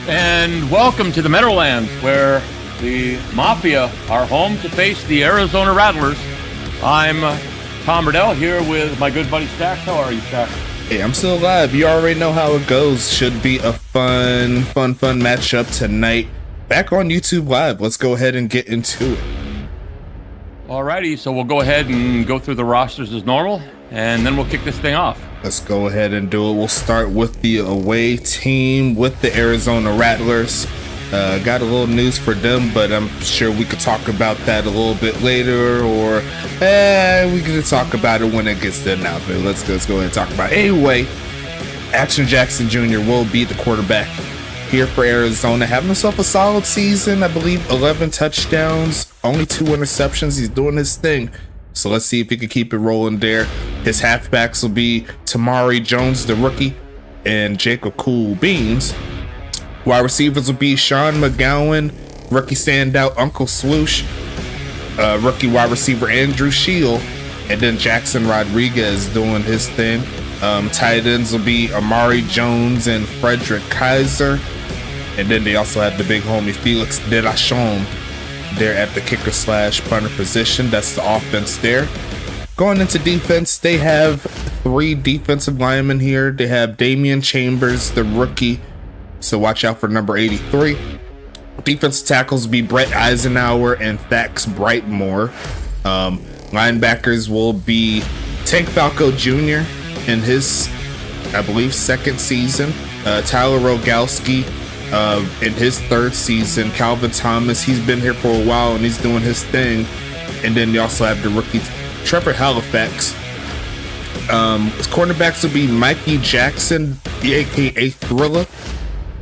And welcome to the Meadowlands, where the Mafia are home to face the Arizona Rattlers. I'm Tom Riddell here with my good buddy Stax. How are you, Stax? Hey, I'm still alive. You already know how it goes. Should be a fun matchup tonight. Back on YouTube Live. Let's go ahead and get into it. Alrighty, so we'll go ahead and go through the rosters as normal, and then we'll kick this thing off. Let's go ahead and do it. We'll start with the away team with the Arizona Rattlers. Got a little news for them, but I'm sure we could talk about that a little bit later, or we can talk about it when it gets done now. But let's go ahead and talk about it. Anyway, Action Jackson Jr. will be the quarterback here for Arizona, having himself a solid season. I believe 11 touchdowns, only 2 interceptions. He's doing his thing. So let's see if he can keep it rolling there. His halfbacks will be Tamari Jones, the rookie, and Jacob Cool Beans. Wide receivers will be Sean McGowan, rookie standout Uncle Swoosh, rookie wide receiver Andrew Shield, and then Jackson Rodriguez doing his thing. Tight ends will be Amari Jones and Frederick Kaiser. And then they also have the big homie Felix Delachon there at the kicker / punter position. That's the offense there. Going into defense, they have 3 defensive linemen here. They have Damian Chambers, the rookie, so watch out for number 83. Defensive tackles will be Brett Eisenhower and Thax Brightmore. Linebackers will be Tank Falco Jr. in his, I believe, 2nd season. Tyler Rogalski in his 3rd season. Calvin Thomas, he's been here for a while and he's doing his thing. And then they also have the rookie Trevor Halifax. His cornerbacks will be Mikey Jackson, aka Thriller.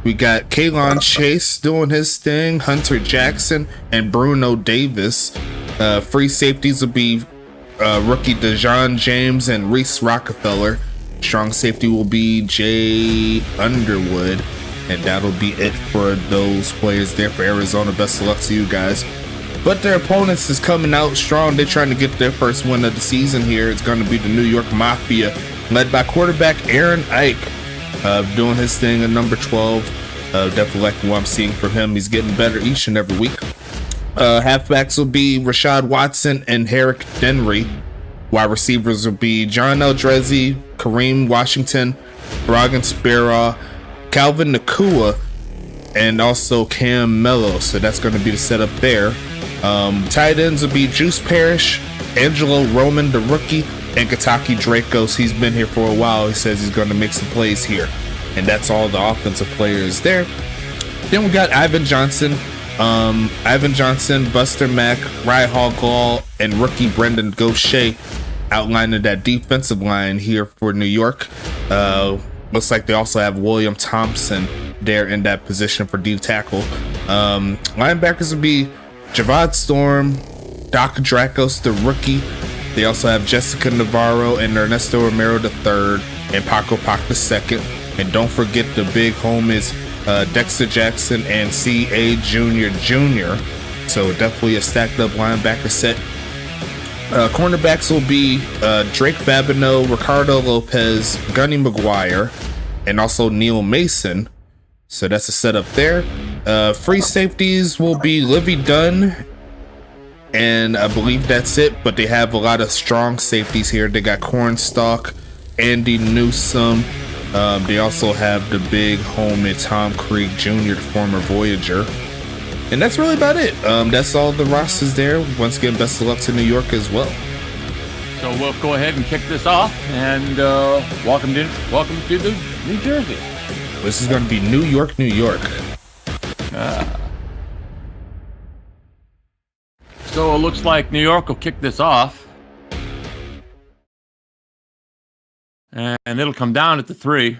We got Kalon Chase doing his thing, Hunter Jackson, and Bruno Davis. Free safeties will be rookie DeJohn James and Reese Rockefeller. Strong safety will be Jay Underwood. And that'll be it for those players there for Arizona. Best of luck to you guys. But their opponents is coming out strong. They're trying to get their first win of the season here. It's going to be the New York Mafia, led by quarterback Aaron Ike, doing his thing at number 12. Definitely like what I'm seeing from him. He's getting better each and every week. Halfbacks will be Rashad Watson and Herrick Denry. Wide receivers will be John Eldrezi, Kareem Washington, Bragan Sparrow, Calvin Nakua, and also Cam Mello. So that's going to be the setup there. Tight ends will be Juice Parrish, Angelo Roman, the rookie, and Kataki Dracos. He's been here for a while. He says he's going to make some plays here. And that's all the offensive players there. Then we got Ivan Johnson, Buster Mack, Rye Hall, and rookie Brendan Gaucher outlining that defensive line here for New York. Looks like they also have William Thompson there in that position for D tackle. Linebackers will be Javad Storm, Doc Dracos, the rookie. They also have Jessica Navarro and Ernesto Romero III and Paco Pac II. And don't forget the big homies, Dexter Jackson and C.A. Jr. So definitely a stacked up linebacker set. Cornerbacks will be Drake Babineau, Ricardo Lopez, Gunny McGuire, and also Neil Mason. So that's a setup there. Free safeties will be Livy Dunn, and I believe that's it. But they have a lot of strong safeties here. They got Cornstalk, Andy Newsome. They also have the big homie Tom Creek Jr., the former Voyager. And that's really about it. That's all the rosters there. Once again, best of luck to New York as well. So we'll go ahead and kick this off, and welcome to the New Jersey. This is going to be New York, New York. So it looks like New York will kick this off, and it'll come down at the 3,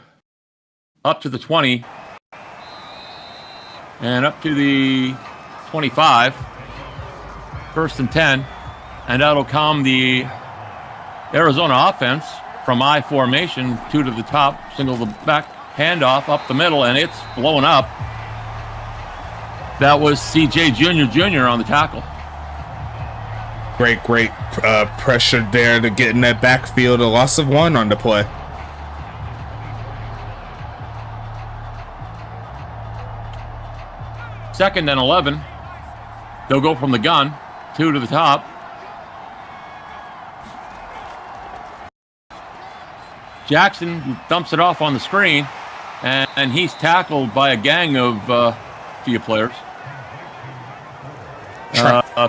up to the 20. And up to the 25, 1st and 10, and that'll come the Arizona offense from I formation, 2 to the top, single the back, handoff up the middle, and it's blown up. That was CJ Jr. on the tackle. Great pressure there to get in that backfield. A loss of 1 on the play. Second and 11. They'll go from the gun, 2 to the top. Jackson dumps it off on the screen, and he's tackled by a gang of Mafia players.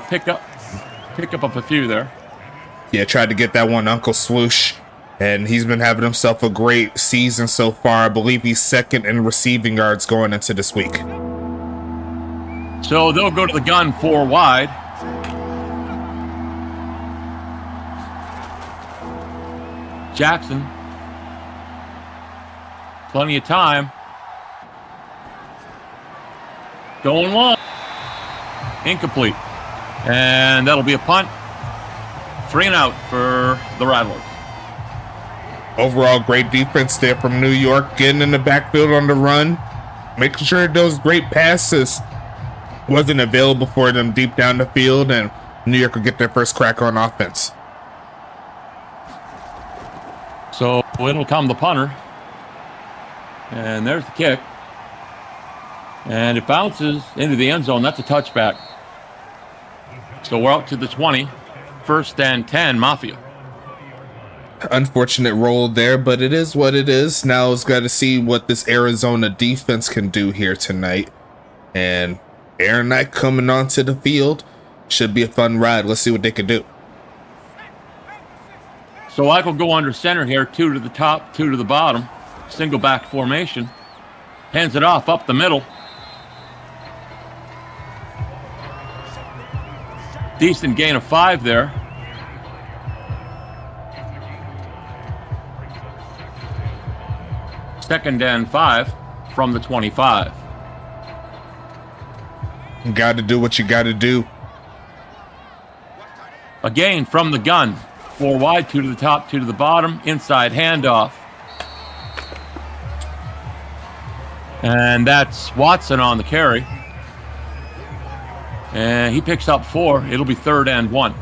Pick up of a few there. Yeah, tried to get that one Uncle Swoosh, and he's been having himself a great season so far. I believe he's second in receiving yards going into this week. So they'll go to the gun 4 wide. Jackson. Plenty of time. Going long. Incomplete. And that'll be a punt. 3 and out for the Rattlers. Overall, great defense there from New York, getting in the backfield on the run, making sure those great passes wasn't available for them deep down the field, and New York will get their first crack on offense. So it'll come the punter. And there's the kick. And it bounces into the end zone. That's a touchback. So we're out to the 20. First and 10, Mafia. Unfortunate roll there, but it is what it is. Now it's got to see what this Arizona defense can do here tonight. And Aaron Knight coming onto the field. Should be a fun ride. Let's see what they can do. So I will go under center here, 2 to the top, 2 to the bottom. Single back formation. Hands it off up the middle. Decent gain of 5 there. Second and 5 from the 25. You got to do what you got to do. A gain from the gun. 4 wide, 2 to the top, 2 to the bottom. Inside handoff. And that's Watson on the carry. And he picks up 4. It'll be 3rd and 1.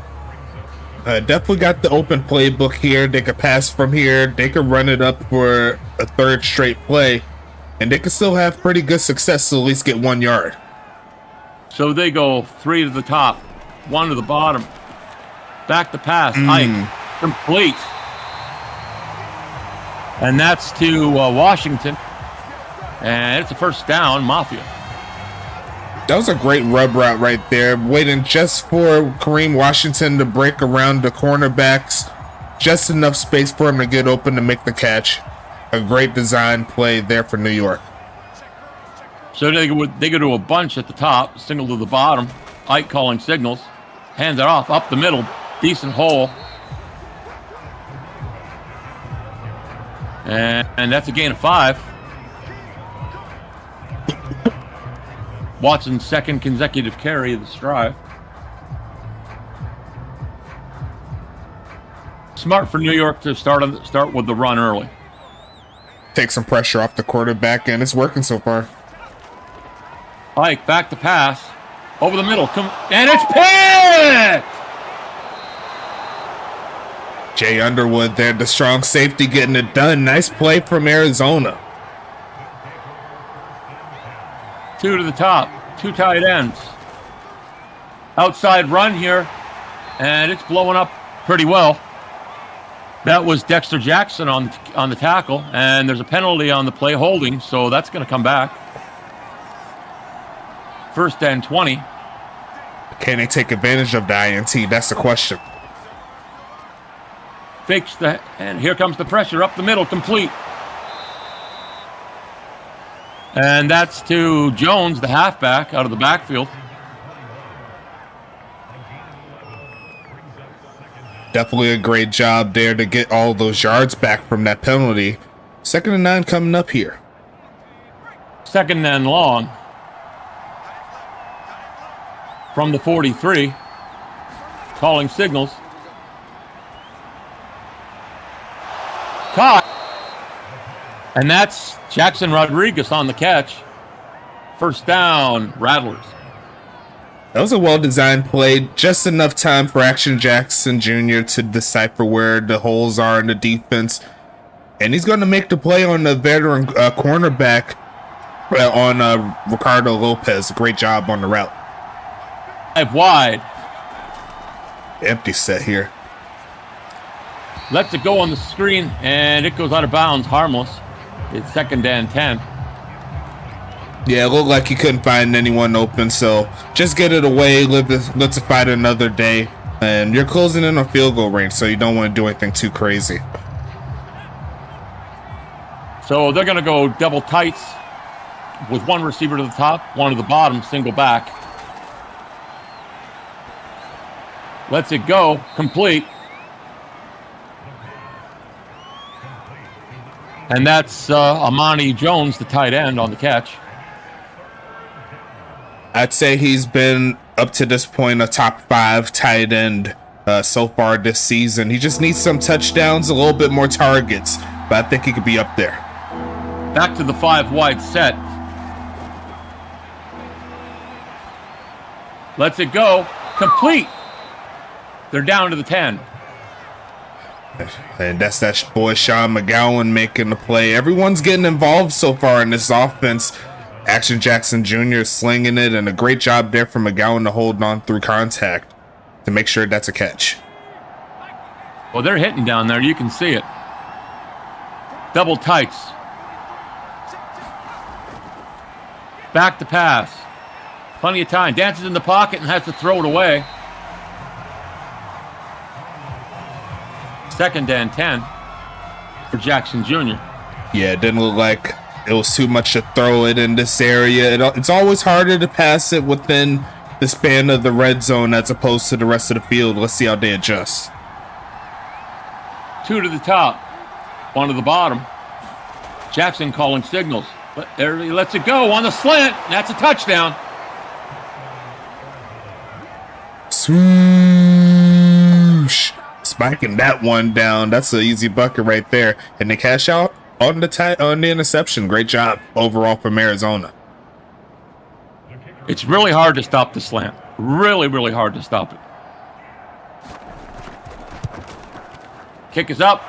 Definitely got the open playbook here. They could pass from here. They could run it up for a 3rd straight play. And they could still have pretty good success to at least get 1 yard. So they go 3 to the top, 1 to the bottom. Back to pass. Ike. Complete. And that's to Washington. And it's a first down, Mafia. That was a great rub route right there. Waiting just for Kareem Washington to break around the cornerbacks. Just enough space for him to get open to make the catch. A great design play there for New York. So they go to a bunch at the top, single to the bottom. Ike calling signals. Hands it off, up the middle. Decent hole. And that's a gain of 5. Watson's 2nd consecutive carry of this drive. Smart for New York to start with the run early. Take some pressure off the quarterback, and it's working so far. Ike back to pass. Over the middle. And it's picked! Jay Underwood there, the strong safety getting it done. Nice play from Arizona. 2 to the top, 2 tight ends. Outside run here, and it's blowing up pretty well. That was Dexter Jackson on the tackle, and there's a penalty on the play holding, so that's going to come back. First and 20. Can they take advantage of the INT? That's the question. Fakes and here comes the pressure up the middle, complete. And that's to Jones, the halfback, out of the backfield. Definitely a great job there to get all those yards back from that penalty. 2nd and 9 coming up here. 2nd and long. From the 43. Calling signals. Caught. And that's Jackson Rodriguez on the catch. First down, Rattlers. That was a well-designed play. Just enough time for Action Jackson Jr. to decipher where the holes are in the defense. And he's going to make the play on the veteran cornerback. Ricardo Lopez. Great job on the route. 5 wide. Empty set here. Lets it go on the screen, and it goes out of bounds. Harmless. It's 2nd and 10. Yeah, it looked like he couldn't find anyone open, so just get it away. Let's fight another day. And you're closing in on field goal range, so you don't want to do anything too crazy. So they're going to go double tights with one receiver to the top, one to the bottom, single back. Lets it go, complete. And that's Amani Jones, the tight end, on the catch. I'd say he's been, up to this point, a top 5 tight end so far this season. He just needs some touchdowns, a little bit more targets, but I think he could be up there. Back to the 5 wide set. Lets it go, complete. They're down to the 10. And that's that boy Sean McGowan making the play. Everyone's getting involved so far in this offense. Action Jackson Jr. slinging it, and a great job there for McGowan to hold on through contact to make sure that's a catch. Well, they're hitting down there. You can see it. Double tights. Back to pass. Plenty of time. Dances in the pocket and has to throw it away. 2nd and 10 for Jackson Jr. Yeah, it didn't look like it was too much to throw it in this area. It's always harder to pass it within the span of the red zone as opposed to the rest of the field. Let's see how they adjust. 2 to the top, 1 to the bottom. Jackson calling signals. But there he lets it go on the slant. That's a touchdown. Swoosh. Spiking that one down. That's an easy bucket right there. And they cash out on the interception. Great job overall from Arizona. It's really hard to stop the slant. Really, really hard to stop it. Kick is up.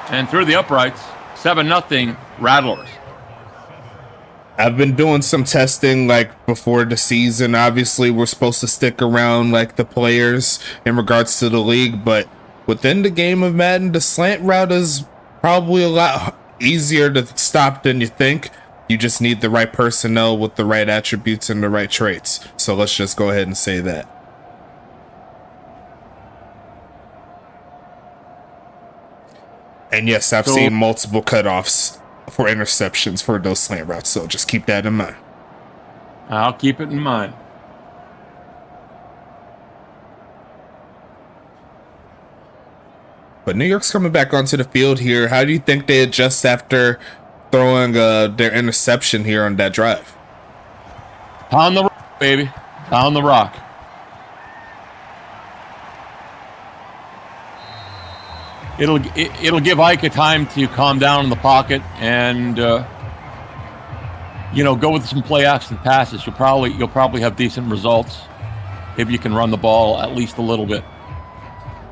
And through the uprights. 7-0 Rattlers. I've been doing some testing like before the season. Obviously, we're supposed to stick around like the players in regards to the league, but within the game of Madden, the slant route is probably a lot easier to stop than you think. You just need the right personnel with the right attributes and the right traits. So let's just go ahead and say that. And yes, I've seen multiple cutoffs for interceptions for those slant routes, so just keep that in mind. I'll keep it in mind. But New York's coming back onto the field here. How do you think they adjust after throwing their interception here on that drive? Pound the rock, baby. Pound the rock. It'll give Ike a time to calm down in the pocket and go with some play action passes. You'll probably have decent results if you can run the ball at least a little bit.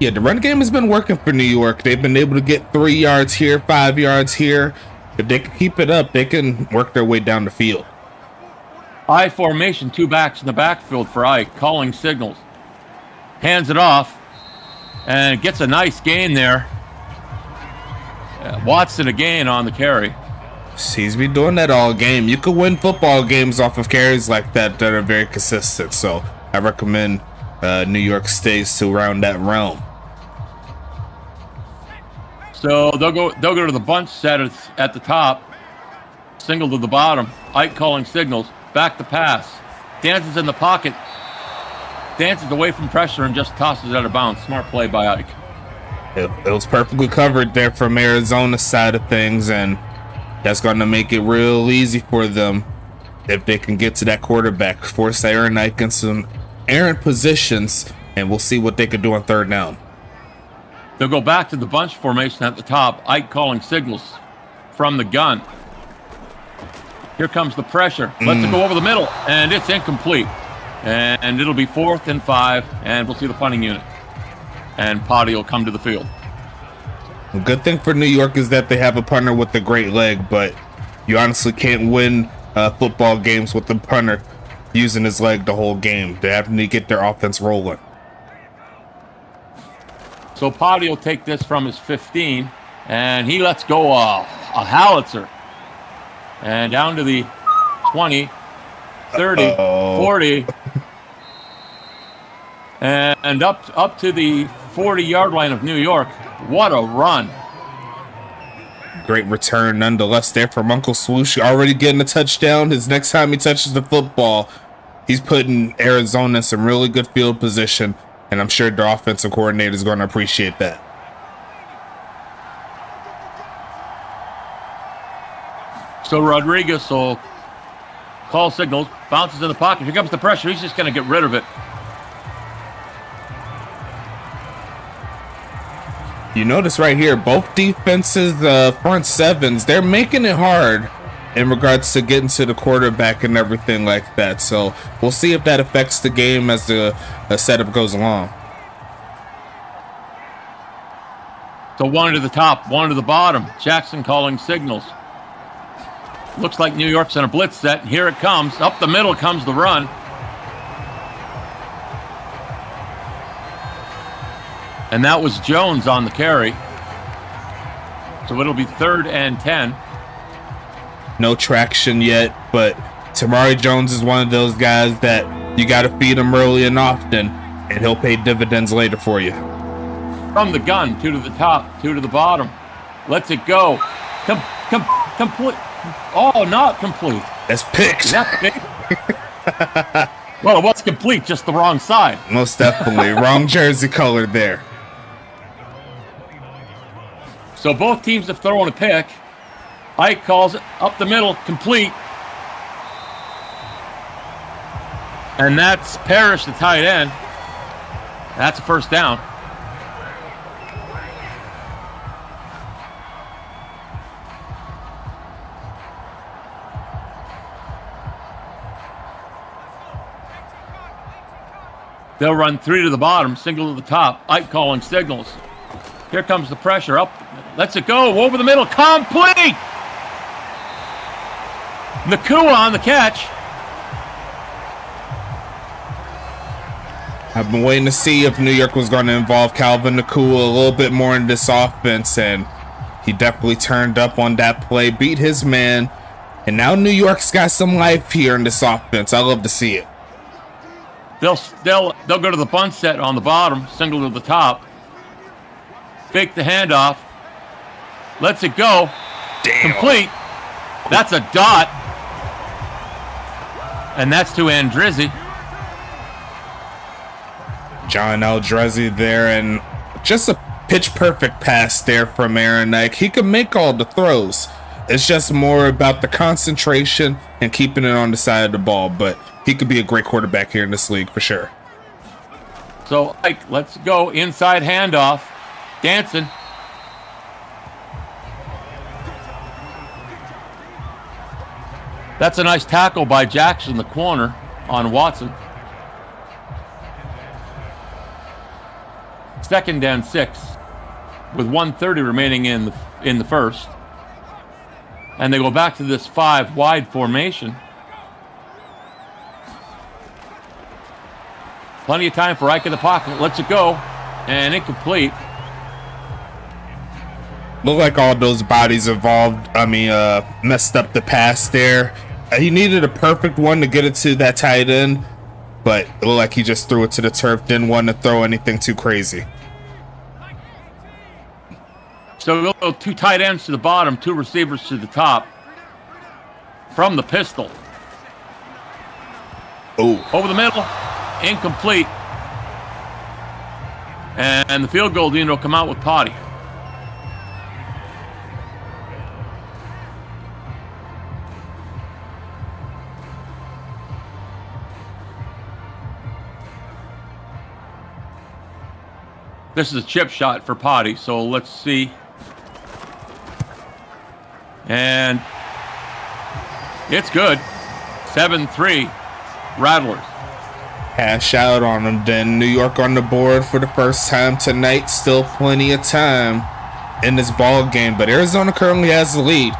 Yeah, the run game has been working for New York. They've been able to get 3 yards here, 5 yards here. If they can keep it up, they can work their way down the field. I formation, 2 backs in the backfield for Ike, calling signals. Hands it off and gets a nice gain there. Watson again on the carry. He's been doing that all game. You could win football games off of carries like that are very consistent. So I recommend New York stays to around that realm. So they'll go to the bunch set at the top, single to the bottom. Ike calling signals, back to pass, dances in the pocket, dances away from pressure and just tosses it out of bounds. Smart play by Ike. It was perfectly covered there from Arizona's side of things, and that's going to make it real easy for them if they can get to that quarterback, force Aaron Ike in some errant positions, and we'll see what they can do on 3rd down. They'll go back to the bunch formation at the top. Ike calling signals from the gun. Here comes the pressure. Lets it go over the middle, and it's incomplete. And it'll be 4th and 5, and we'll see the punting unit. And Potty will come to the field. The good thing for New York is that they have a punter with a great leg, but You honestly can't win football games with the punter using his leg the whole game. They have to get their offense rolling. So Potty will take this from his 15, and he lets go a howitzer. And down to the 20, 30, 40, and up to the 40-yard line of New York. What a run. Great return nonetheless there from Uncle Swoosh, already getting a touchdown. His next time he touches the football, he's putting Arizona in some really good field position, and I'm sure their offensive coordinator is going to appreciate that. So Rodriguez will call signals, bounces in the pocket. Here comes the pressure. He's just going to get rid of it. You notice right here, both defenses, front sevens, they're making it hard in regards to getting to the quarterback and everything like that. So we'll see if that affects the game as the setup goes along. So one to the top, one to the bottom. Jackson calling signals. Looks like New York's in a blitz set. And here it comes. Up the middle comes the run. And that was Jones on the carry. So it'll be 3rd and 10. No traction yet, but Tamari Jones is one of those guys that you got to feed him early and often, and he'll pay dividends later for you. From the gun, 2 to the top, 2 to the bottom. Lets it go. Complete. Oh, not complete. That's picked. Is that picked? Well, it was complete, just the wrong side. Most definitely. Wrong jersey color there. So both teams have thrown a pick. Ike calls it up the middle, complete. And that's Parrish, the tight end. That's a first down. They'll run 3 to the bottom, single to the top. Ike calling signals. Here comes the pressure up. Lets it go over the middle. Complete! Nakua on the catch. I've been waiting to see if New York was going to involve Calvin Nakua a little bit more in this offense, and he definitely turned up on that play, beat his man, and now New York's got some life here in this offense. I love to see it. They'll go to the bunt set on the bottom, single to the top. Fake the handoff. Lets it go. Damn. Complete. That's a dot. And that's to Andrizzi. John Aldrezzi there, and just a pitch-perfect pass there from Aaron Knight. He can make all the throws. It's just more about the concentration and keeping it on the side of the ball, but he could be a great quarterback here in this league for sure. So, Ike, let's go. Inside handoff. Dancing. That's a nice tackle by Jackson, the corner, on Watson. 2nd and 6, with 1:30 remaining in the first. And they go back to this 5 wide formation. Plenty of time for Ike in the pocket. Lets it go, and incomplete. Looked like all those bodies messed up the pass there. He needed a perfect one to get it to that tight end, but it looked like he just threw it to the turf. Didn't want to throw anything too crazy. So we'll go 2 tight ends to the bottom, 2 receivers to the top. From the pistol. Oh, Over the middle. Incomplete. And the field goal unit will come out with Potty. This is a chip shot for Potty, so let's see. And it's good. 7-3, Rattlers. cash out on them. Then New York on the board for the first time tonight. Still plenty of time in this ball game, but Arizona currently has the lead.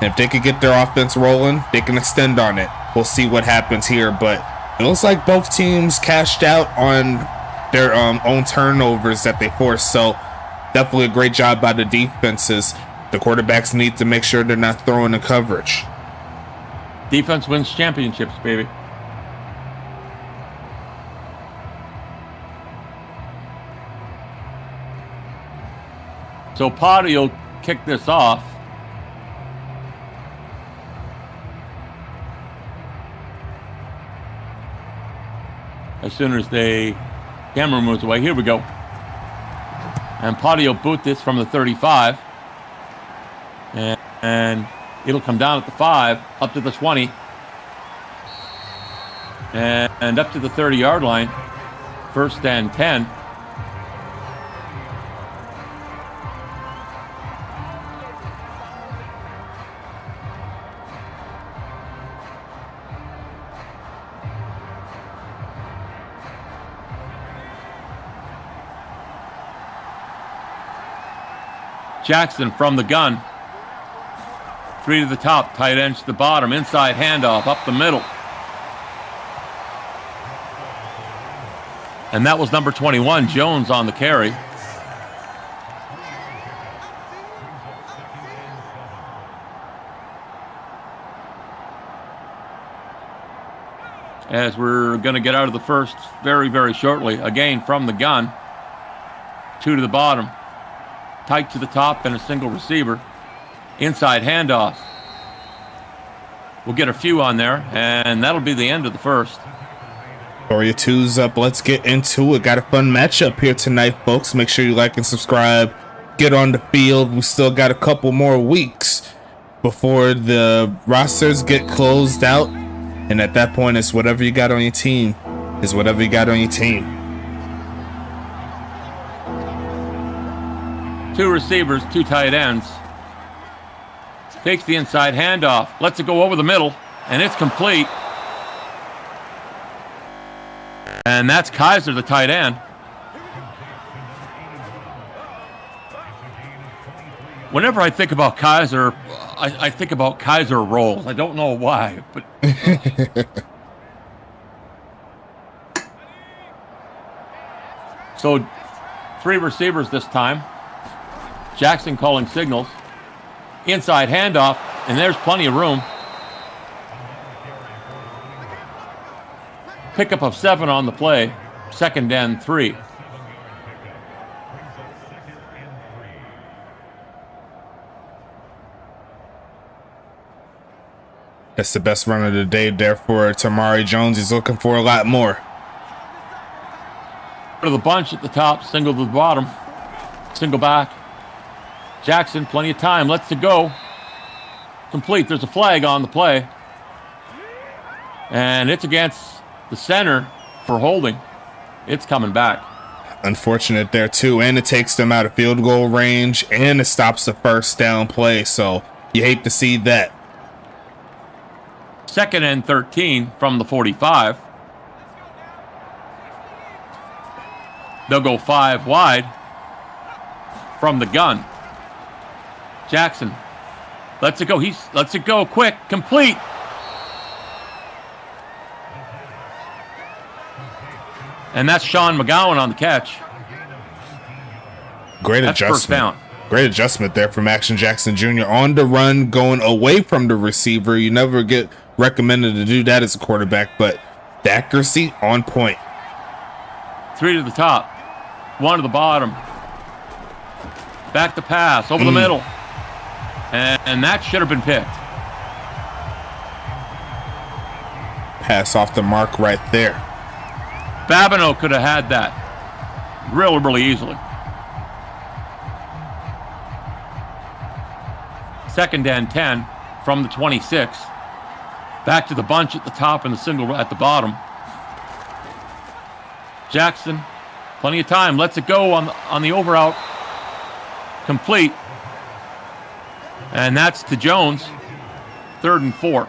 And if they could get their offense rolling, they can extend on it. We'll see what happens here, but it looks like both teams cashed out on their own turnovers that they forced. So definitely a great job by the defenses. The quarterbacks need to make sure they're not throwing the coverage. Defense wins championships, baby. So Potty will kick this off. As soon as the camera moves away, here we go. And Potty will boot this from the 35. And it'll come down at the 5, up to the 20. And up to the 30-yard line. 1st and 10. Jackson from the gun. 3 to the top, tight end to the bottom, inside handoff, up the middle. And that was number 21, Jones, on the carry. As we're going to get out of the first very, very shortly. Again, from the gun. 2 to the bottom. Tight to the top and a single receiver. Inside handoff. We'll get a few on there, and that'll be the end of the first. Warrior 2's up. Let's get into it. Got a fun matchup here tonight, folks. Make sure you like and subscribe. Get on the field. We still got a couple more weeks before the rosters get closed out. And at that point, it's whatever you got on your team. Is whatever you got on your team. 2 receivers, 2 tight ends. Takes the inside handoff. Lets it go over the middle. And it's complete. And that's Kaiser, the tight end. Whenever I think about Kaiser, I think about Kaiser rolls. I don't know why, but... So, 3 receivers this time. Jackson calling signals. Inside handoff, and there's plenty of room. Pickup of 7 on the play. 2nd and 3. That's the best run of the day there for Tamari Jones. He's looking for a lot more. To the bunch at the top, single to the bottom. Single back. Jackson, plenty of time, lets it go. Complete, there's a flag on the play. And it's against the center for holding. It's coming back. Unfortunate there too, and it takes them out of field goal range, and it stops the 1st down play, so you hate to see that. 2nd and 13 from the 45. They'll go 5 wide from the gun. Jackson lets it go. He lets it go quick, complete. And that's Sean McGowan on the catch. Great That's adjustment. first down. Great adjustment there from Action Jackson Jr. on the run, going away from the receiver. You never get recommended to do that as a quarterback, but the accuracy on point. 3 to the top, 1 to the bottom. Back to pass, over the middle. And that should have been picked. Pass off the mark right there. Babineau could have had that really easily. 2nd and 10 from the 26. Back to the bunch at the top and the single at the bottom. Jackson, plenty of time, lets it go on the over out. Complete. And that's to Jones. 3rd and 4.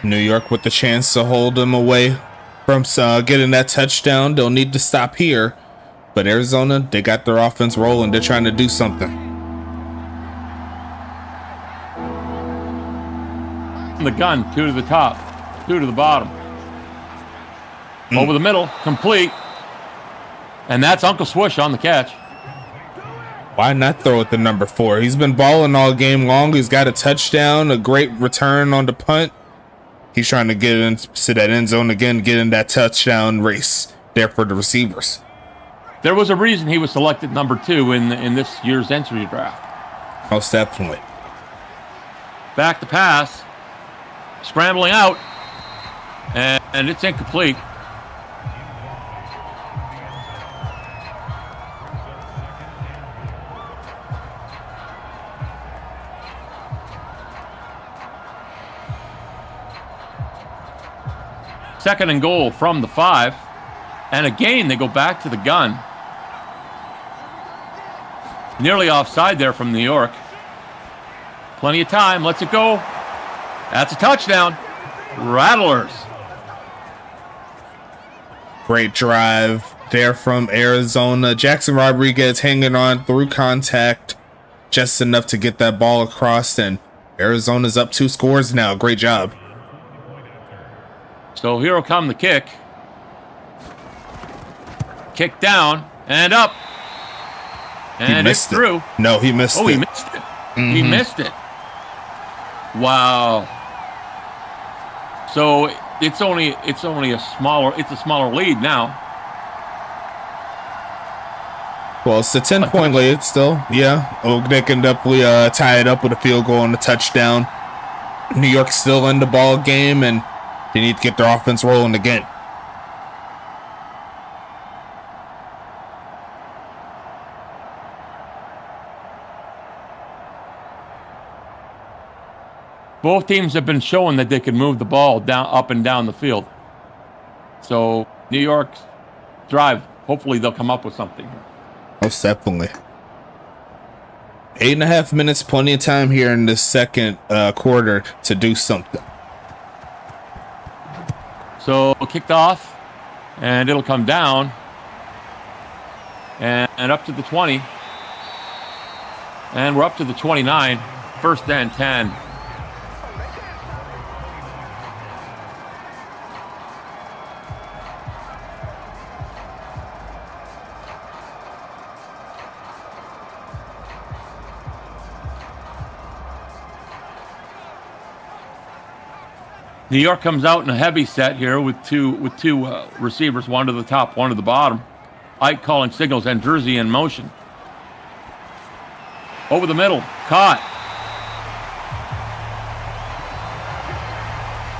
New York with the chance to hold them away from getting that touchdown. They'll need to stop here. But Arizona, they got their offense rolling. They're trying to do something. the gun, 2 to the top, 2 to the bottom. Over the middle, complete. And that's Uncle Swoosh on the catch. Why not throw it to number 4? He's been balling all game long. He's got a touchdown, a great return on the punt. He's trying to get into that end zone again, get in that touchdown race there for the receivers. There was a reason he was selected number 2 in this year's entry draft. Most definitely. Back to pass. Scrambling out. And it's incomplete. Second and goal from the 5. And again, they go back to the gun. Nearly offside there from New York. Plenty of time. Lets it go. That's a touchdown. Rattlers. Great drive there from Arizona. Jackson Rodriguez hanging on through contact. Just enough to get that ball across. And Arizona's up 2 scores now. Great job. So here will come the kick. Kick down and up. And it's through. No, he missed it. Oh, he missed it. He missed it. Wow. So it's only a smaller lead now. Well, it's a 10-point lead still. Yeah. They can definitely tie it up with a field goal and a touchdown. New York's still in the ball game, and they need to get their offense rolling again. Both teams have been showing that they can move the ball up and down the field. So New York's drive, hopefully they'll come up with something. Most definitely. 8.5 minutes, plenty of time here in the second quarter to do something. So kicked off, and it'll come down and up to the 20. And we're up to the 29, first and 10. New York comes out in a heavy set here with two receivers, one to the top, one to the bottom. Ike calling signals and Jersey in motion. Over the middle, caught.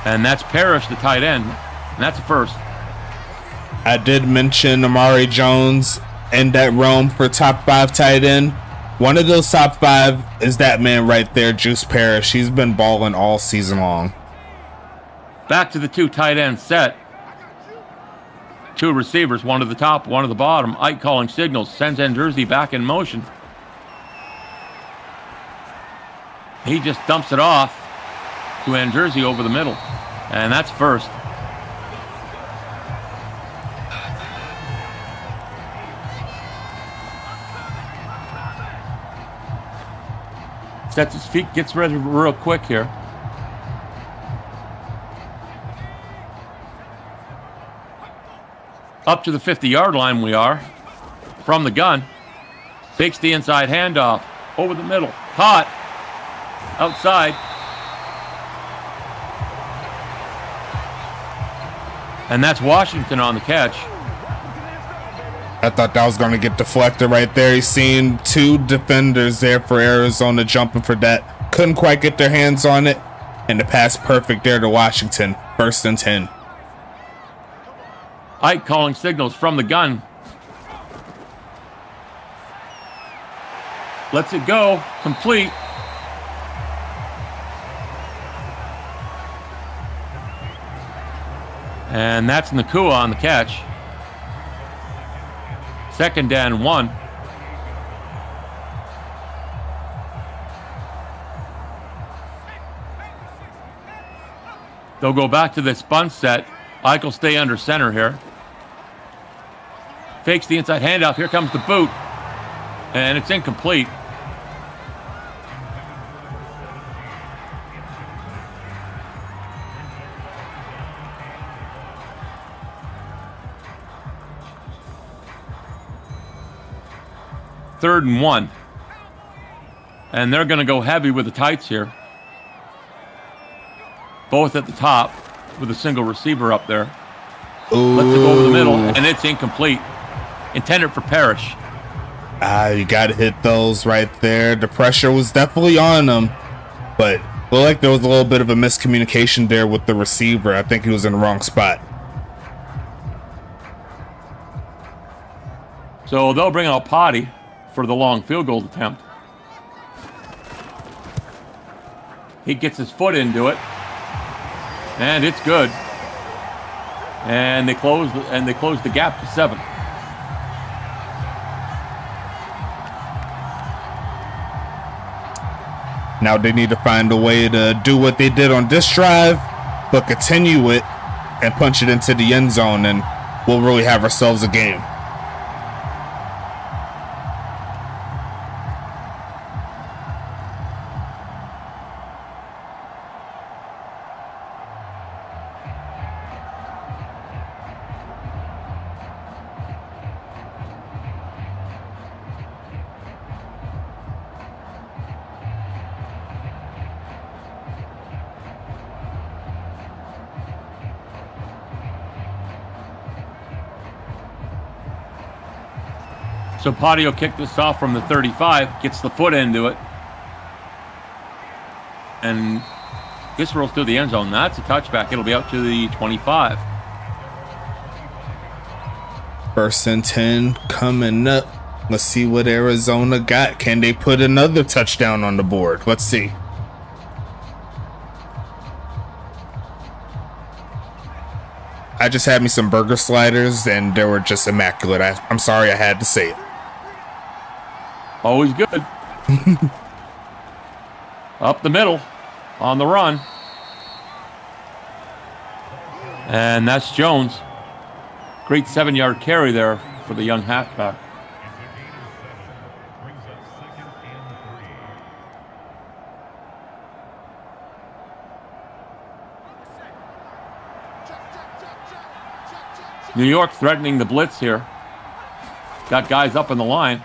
And that's Parrish, the tight end. And that's a first. I did mention Amari Jones in that realm for top 5 tight end. One of those top 5 is that man right there, Juice Parrish. He's been balling all season long. Back to the 2 tight end set. 2 receivers, one to the top, one to the bottom. Ike calling signals, sends Jersey back in motion. He just dumps it off to Jersey over the middle. And that's first. Sets his feet, gets ready real quick here. Up to the 50-yard line we are. From the gun. Fakes the inside handoff. Over the middle. Caught. Outside. And that's Washington on the catch. I thought that was going to get deflected right there. He's seen 2 defenders there for Arizona jumping for that. Couldn't quite get their hands on it. And the pass perfect there to Washington. First and 10. Ike calling signals from the gun. Lets it go. Complete. And that's Nakua on the catch. Second and 1. They'll go back to this bunt set. Ike will stay under center here. Fakes the inside handoff. Here comes the boot. And it's incomplete. 3rd and 1. And they're going to go heavy with the tights here. Both at the top with a single receiver up there. Ooh. Let's go over the middle, and it's incomplete. Intended for Parrish. You got to hit those right there. The pressure was definitely on them, but it looked like there was a little bit of a miscommunication there with the receiver. I think he was in the wrong spot. So they'll bring out Potty for the long field goal attempt. He gets his foot into it, and it's good. And they close the gap to 7. Now they need to find a way to do what they did on this drive, but continue it and punch it into the end zone, and we'll really have ourselves a game. So Potty will kick this off from the 35, gets the foot into it, and this rolls through the end zone. That's a touchback. It'll be out to the 25. 1st and 10 coming up. Let's see what Arizona got. Can they put another touchdown on the board? Let's see. I just had me some burger sliders, and they were just immaculate. I'm sorry I had to say it. Always good. Up the middle, on the run. And that's Jones. Great 7-yard carry there for the young halfback. New York threatening the blitz here. Got guys up in the line.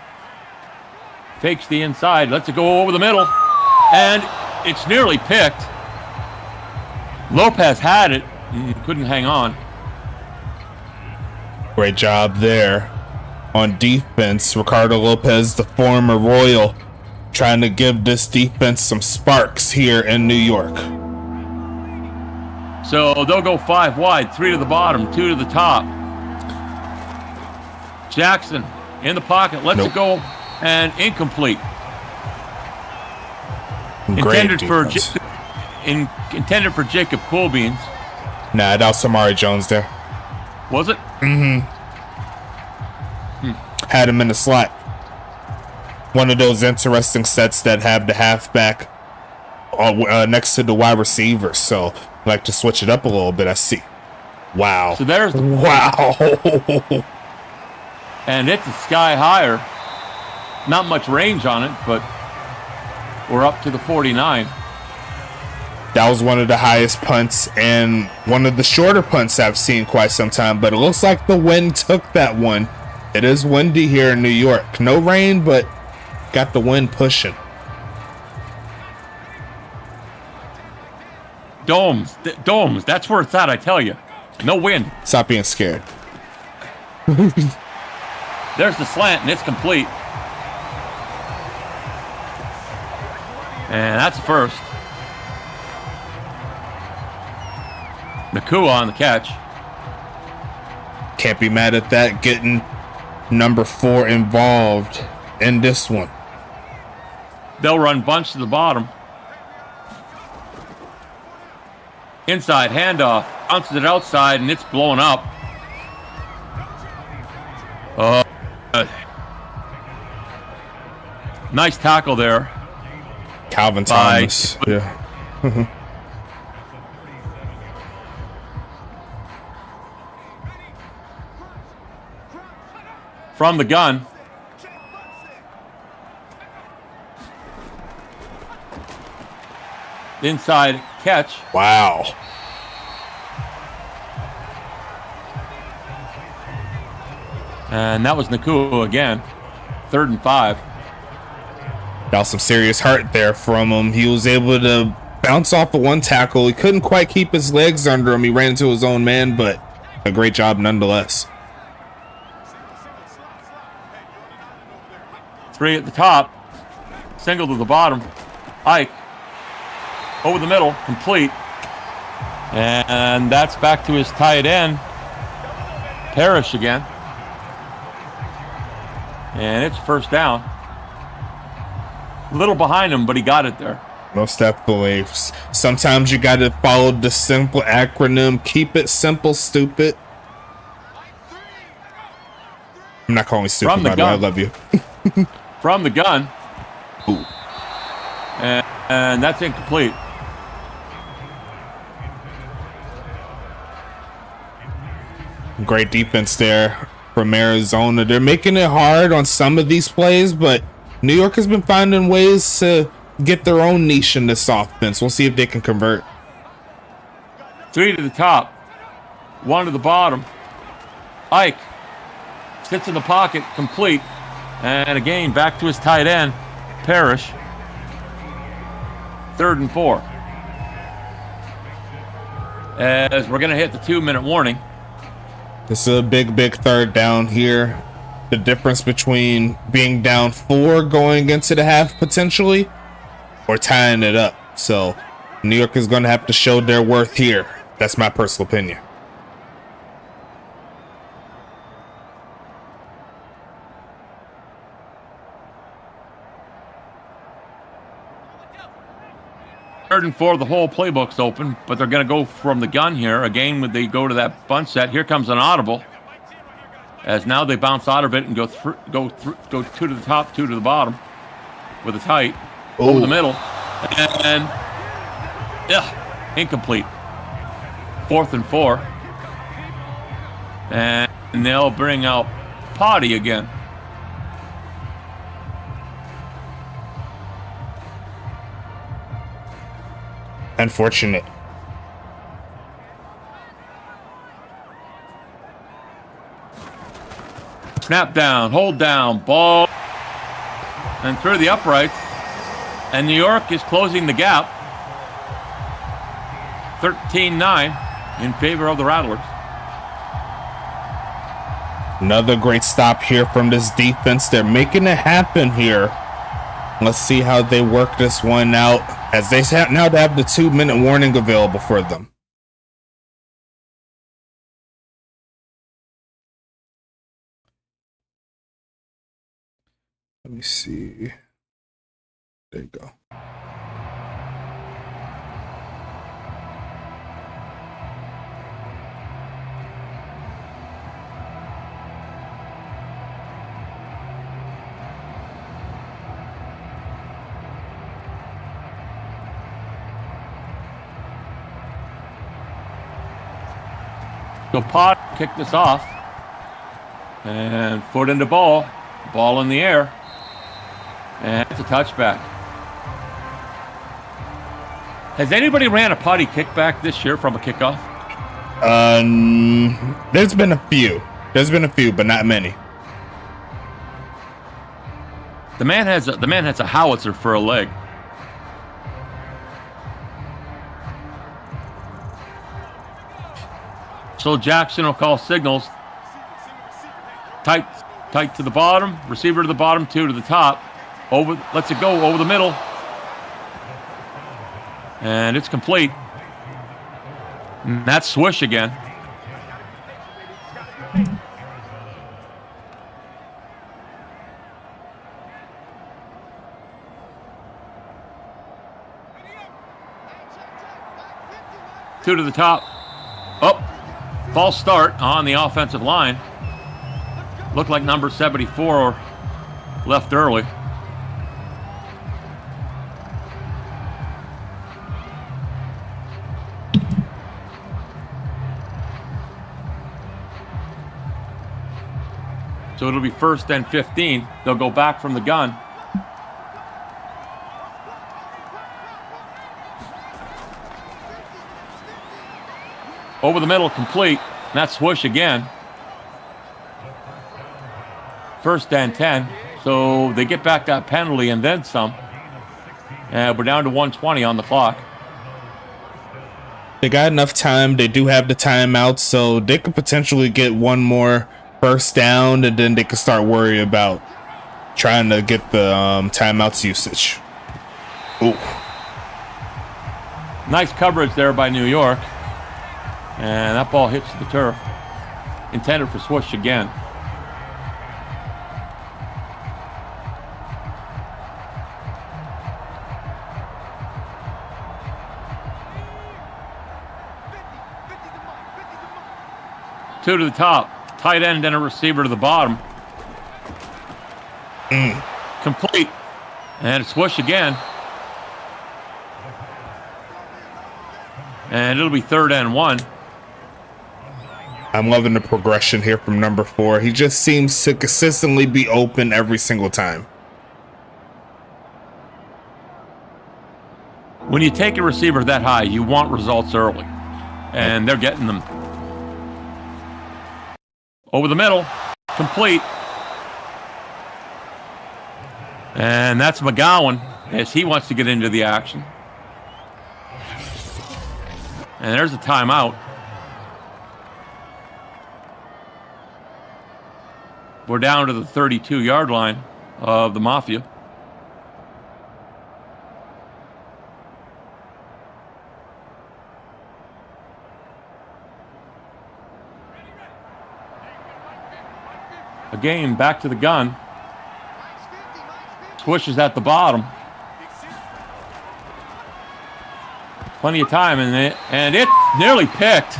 Fakes the inside, lets it go over the middle, and it's nearly picked. Lopez had it, couldn't hang on. Great job there on defense. Ricardo Lopez, the former Royal, trying to give this defense some sparks here in New York. So they'll go 5 wide, 3 to the bottom, 2 to the top. Jackson in the pocket, lets it go, and incomplete. Intended for Jacob Coolbeans. Nah, that was Samari Jones there. Was it? Had him in the slot. One of those interesting sets that have the halfback next to the wide receiver. So I like to switch it up a little bit. I see. Wow. So there's wow. And it's a sky higher. Not much range on it, but we're up to the 49. That was one of the highest punts and one of the shorter punts I've seen quite some time, but it looks like the wind took that one. It is windy here in New York. No rain, but got the wind pushing. Domes, that's where it's at, I tell you. No wind. Stop being scared. There's the slant, and it's complete. And that's first. Nakua on the catch. Can't be mad at that, getting number 4 involved in this one. They'll run bunch to the bottom. Inside handoff. Bounces it outside, and it's blowing up. Nice tackle there. Calvin Thomas. Yeah. From the gun. Inside catch. Wow. And that was Nakua again. 3rd and 5. Got some serious heart there from him. He was able to bounce off of one tackle. He couldn't quite keep his legs under him. He ran into his own man, but a great job nonetheless. 3 at the top, single to the bottom. Ike over the middle, complete, and that's back to his tight end, Parrish again, and it's first down. A little behind him, but he got it there. Most definitely. Sometimes you got to follow the simple acronym. Keep it simple, stupid. I'm not calling you stupid, by the way. I love you. From the gun. Ooh. And that's incomplete. Great defense there from Arizona. They're making it hard on some of these plays, but New York has been finding ways to get their own niche in this offense. We'll see if they can convert. 3 to the top, 1 to the bottom. Ike sits in the pocket, complete, and again back to his tight end, Parrish. 3rd and 4. As we're going to hit the 2-minute warning. This is a big 3rd down here. The difference between being down 4 going into the half potentially or tying it up. So New York is going to have to show their worth here. That's my personal opinion. Third and 4, the whole playbook's open, but they're going to go from the gun here. Again, when they go to that bunt set, here comes an audible. As now they bounce out of it and go 2 to the top, 2 to the bottom with a tight. Ooh. Over the middle. And incomplete. 4th and 4. And they'll bring out Potty again. Unfortunate. Snap down, hold down, ball, and through the uprights. And New York is closing the gap. 13-9 in favor of the Rattlers. Another great stop here from this defense. They're making it happen here. Let's see how they work this one out, as they now have the 2-minute warning available for them. Let me see. There you go. So Pot kicked this off. And foot into ball. Ball in the air. And it's a touchback. Has anybody ran a potty kickback this year from a kickoff? There's been a few. But not many. The man has a howitzer for a leg. So Jackson will call signals. Tight to the bottom. Receiver to the bottom, 2 to the top. Lets it go over the middle. And it's complete. And that's Swish again. Two to the top. Oh, false start on the offensive line. Looked like number 74 left early. So it'll be 1st and 15. They'll go back from the gun. Over the middle, complete. And that's Swoosh again. 1st and 10. So they get back that penalty and then some. And we're down to 120 on the clock. They got enough time. They do have the timeout, so they could potentially get one more first down, and then they could start worrying about trying to get the timeouts usage. Ooh. Nice coverage there by New York. And that ball hits the turf. Intended for Swoosh again. Two to the top. Tight end and a receiver to the bottom. Complete. And it's Swoosh again. And it'll be 3rd and 1. I'm loving the progression here from number 4. He just seems to consistently be open every single time. When you take a receiver that high, you want results early. And they're getting them. Over the middle. Complete. And that's McGowan as he wants to get into the action. And there's a timeout. We're down to the 32-yard line of the Mafia. Again, back to the gun. Swoosh is at the bottom. Plenty of time, and it's nearly picked.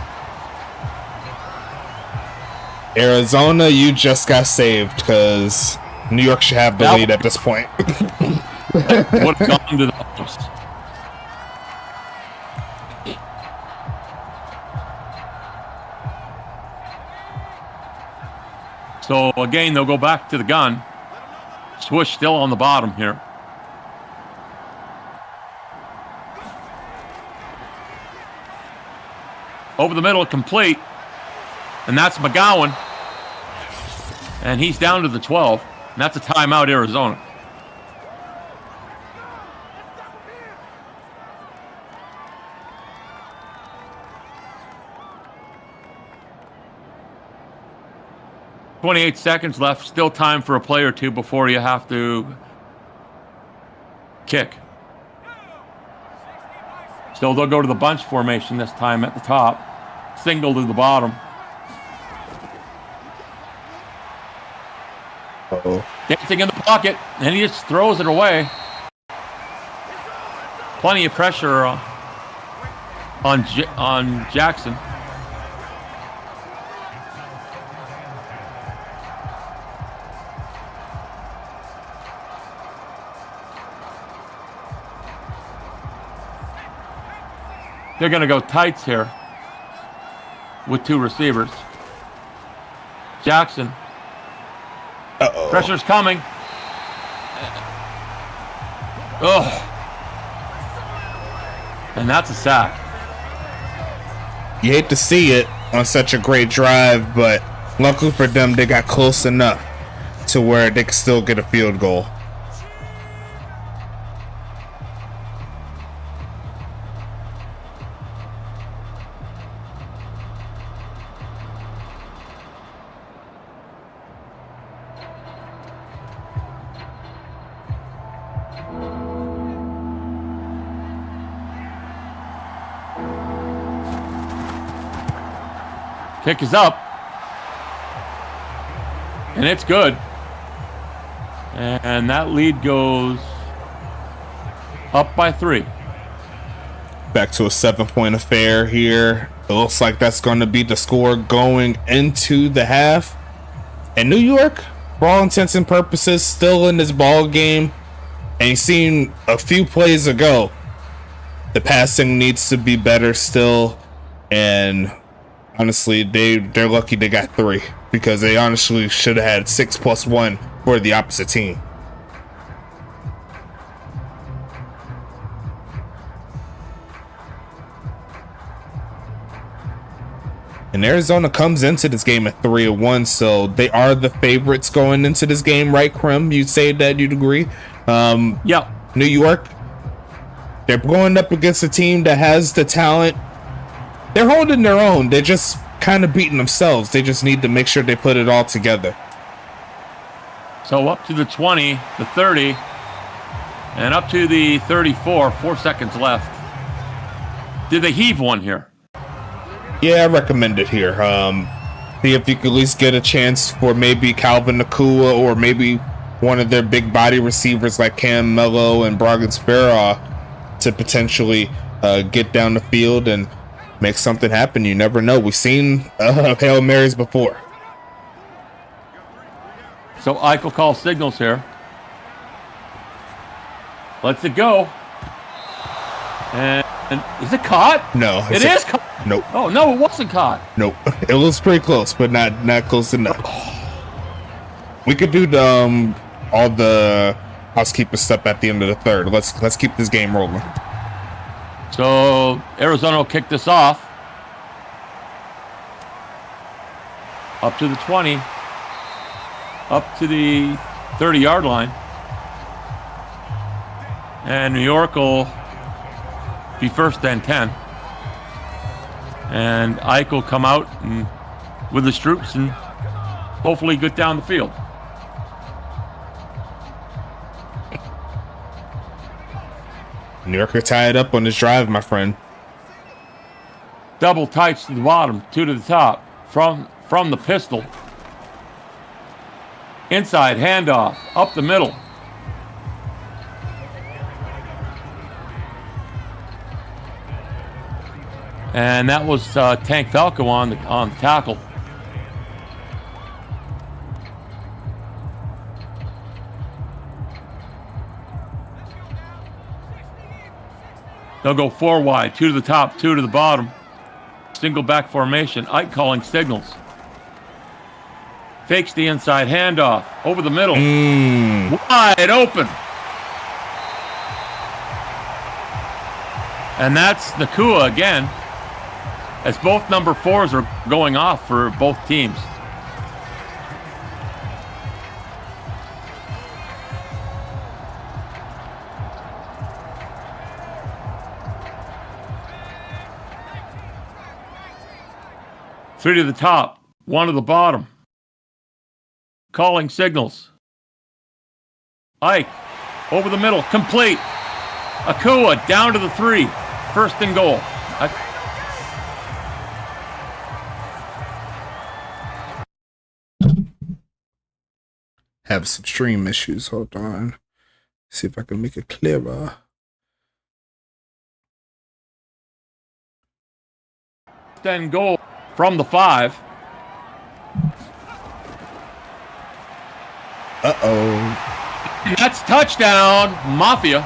Arizona, you just got saved because New York should have the lead at this point. Would have gone to the post. So again, they'll go back to the gun. Swoosh still on the bottom here. Over the middle, complete. And that's McGowan. And he's down to the 12. And that's a timeout, Arizona. .28 seconds left. Still time for a play or two before you have to kick. So they'll go to the bunch formation this time at the top. Single to the bottom. Uh-oh. Dancing in the pocket, and he just throws it away. Plenty of pressure on Jackson. They're going to go tights here with 2 receivers. Jackson. Uh-oh. Pressure's coming. Oh. And that's a sack. You hate to see it on such a great drive, but luckily for them, they got close enough to where they could still get a field goal. Kick is up. And it's good. And that lead goes up by 3. Back to a 7-point affair here. It looks like that's going to be the score going into the half. And New York, for all intents and purposes, still in this ball game. And you seen a few plays ago, the passing needs to be better still. And honestly, they're lucky they got 3 because they honestly should have had 6+1 for the opposite team. And Arizona comes into this game at 3-1, so they are the favorites going into this game, right, Krim? You'd say that, you'd agree? Yeah. New York, they're going up against a team that has the talent. They're holding their own. They're just kind of beating themselves. They just need to make sure they put it all together. So up to the 20, the 30, and up to the 34, 4 seconds left. Did they heave one here? Yeah, I recommend it here. See if you could at least get a chance for maybe Calvin Nakua or maybe one of their big body receivers like Cam Mello and Bragan Sparrow to potentially get down the field and make something happen. You never know. We've seen Hail Marys before. So Eichel calls signals here. Lets it go. And is it caught? No. It is caught. Nope. Oh, no, it wasn't caught. Nope. It was pretty close, but not close enough. We could do the, all the housekeeping stuff at the end of the third. Let's keep this game rolling. So Arizona will kick this off. Up to the 20. Up to the 30-yard line. And New York will be first and 10. And Ike will come out and with his troops and hopefully get down the field. New York are tied up on this drive, my friend. Double tights to the bottom, 2 to the top. From the pistol. Inside handoff, up the middle. And that was Tank Falco on the tackle. They'll go 4 wide, 2 to the top, 2 to the bottom. Single back formation. Ike calling signals. Fakes the inside handoff over the middle. Wide open. And that's Nakua again, as both number 4s are going off for both teams. Three to the top, 1 to the bottom. Calling signals. Ike, over the middle, complete. Akua down to the 3, first and goal. Have some stream issues. Hold on. See if I can make it clearer. First and goal from the 5. Uh-oh. That's touchdown, Mafia.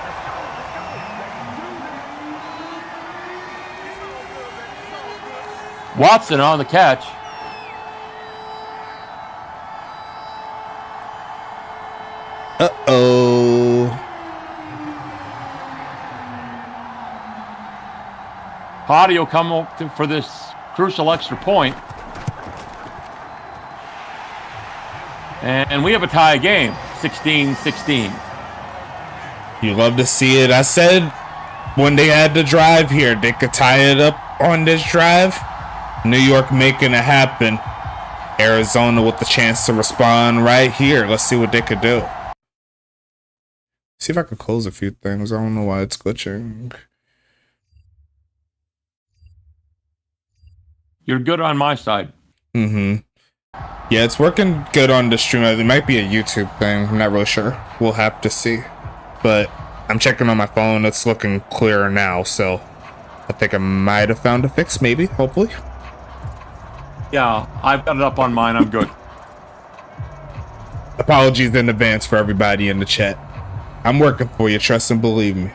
Watson on the catch. Uh-oh. Potty will come up for this crucial extra point. And we have a tie game, 16-16. You love to see it. I said when they had the drive here, they could tie it up on this drive. New York making it happen. Arizona with the chance to respond right here. Let's see what they could do. See if I can close a few things. I don't know why it's glitching. You're good on my side. Mm-hmm. Yeah, it's working good on the stream. It might be a YouTube thing. I'm not really sure. We'll have to see. But I'm checking on my phone. It's looking clearer now. So I think I might have found a fix, maybe, hopefully. Yeah, I've got it up on mine. I'm good. Apologies in advance for everybody in the chat. I'm working for you. Trust and believe me.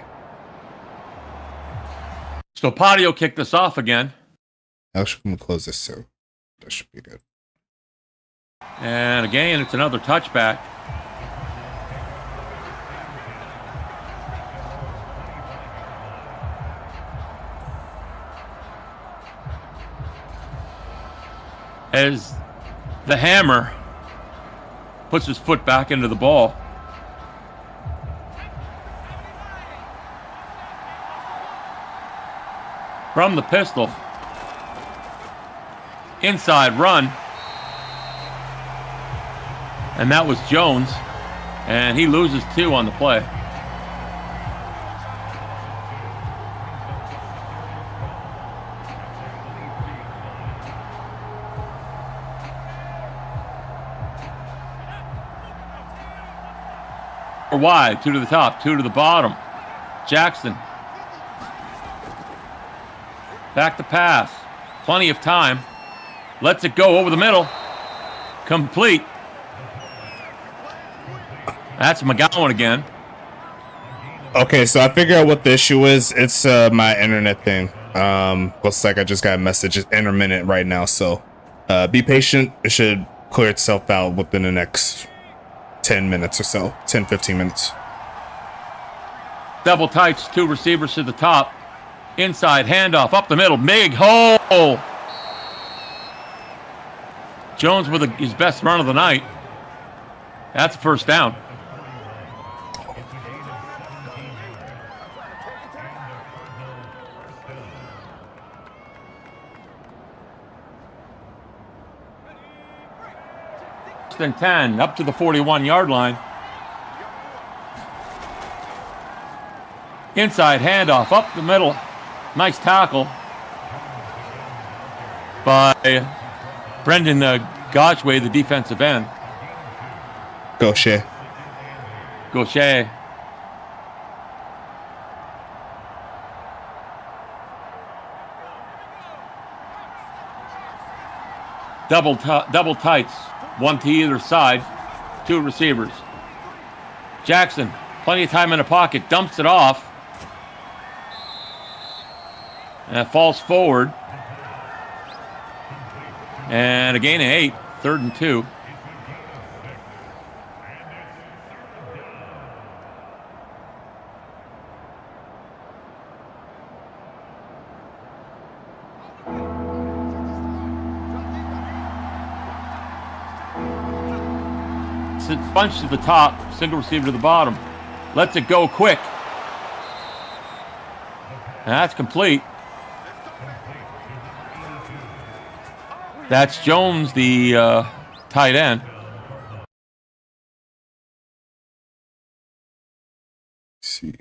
So Potty will kick this off again. Actually, I'm going to close this too. That should be good. And again, it's another touchback. as the hammer puts his foot back into the ball. From the pistol. Inside run. And that was Jones. And he loses 2 on the play. Wide, 2 to the top, 2 to the bottom. Jackson. Back to pass. Plenty of time. Lets it go over the middle. Complete. That's McGowan again. Okay, so I figure out what the issue is. It's my internet thing. Looks like I just got a message. It's intermittent right now, so be patient. It should clear itself out within the next 10 minutes or so. 10, 15 minutes. Double tights, 2 receivers to the top. Inside handoff, up the middle. Big hole. Jones with his best run of the night. That's a first down. And 10 up to the 41-yard line. Inside handoff up the middle. Nice tackle by Brendan Gotchway, the defensive end. Gaucher. Double tights. 1 to either side. 2 receivers. Jackson, plenty of time in the pocket, dumps it off. And it falls forward. And a gain of 8. 3rd and 2. Bunch to the top, single receiver to the bottom. Lets it go quick. And that's complete. That's Jones, the tight end. Let's see.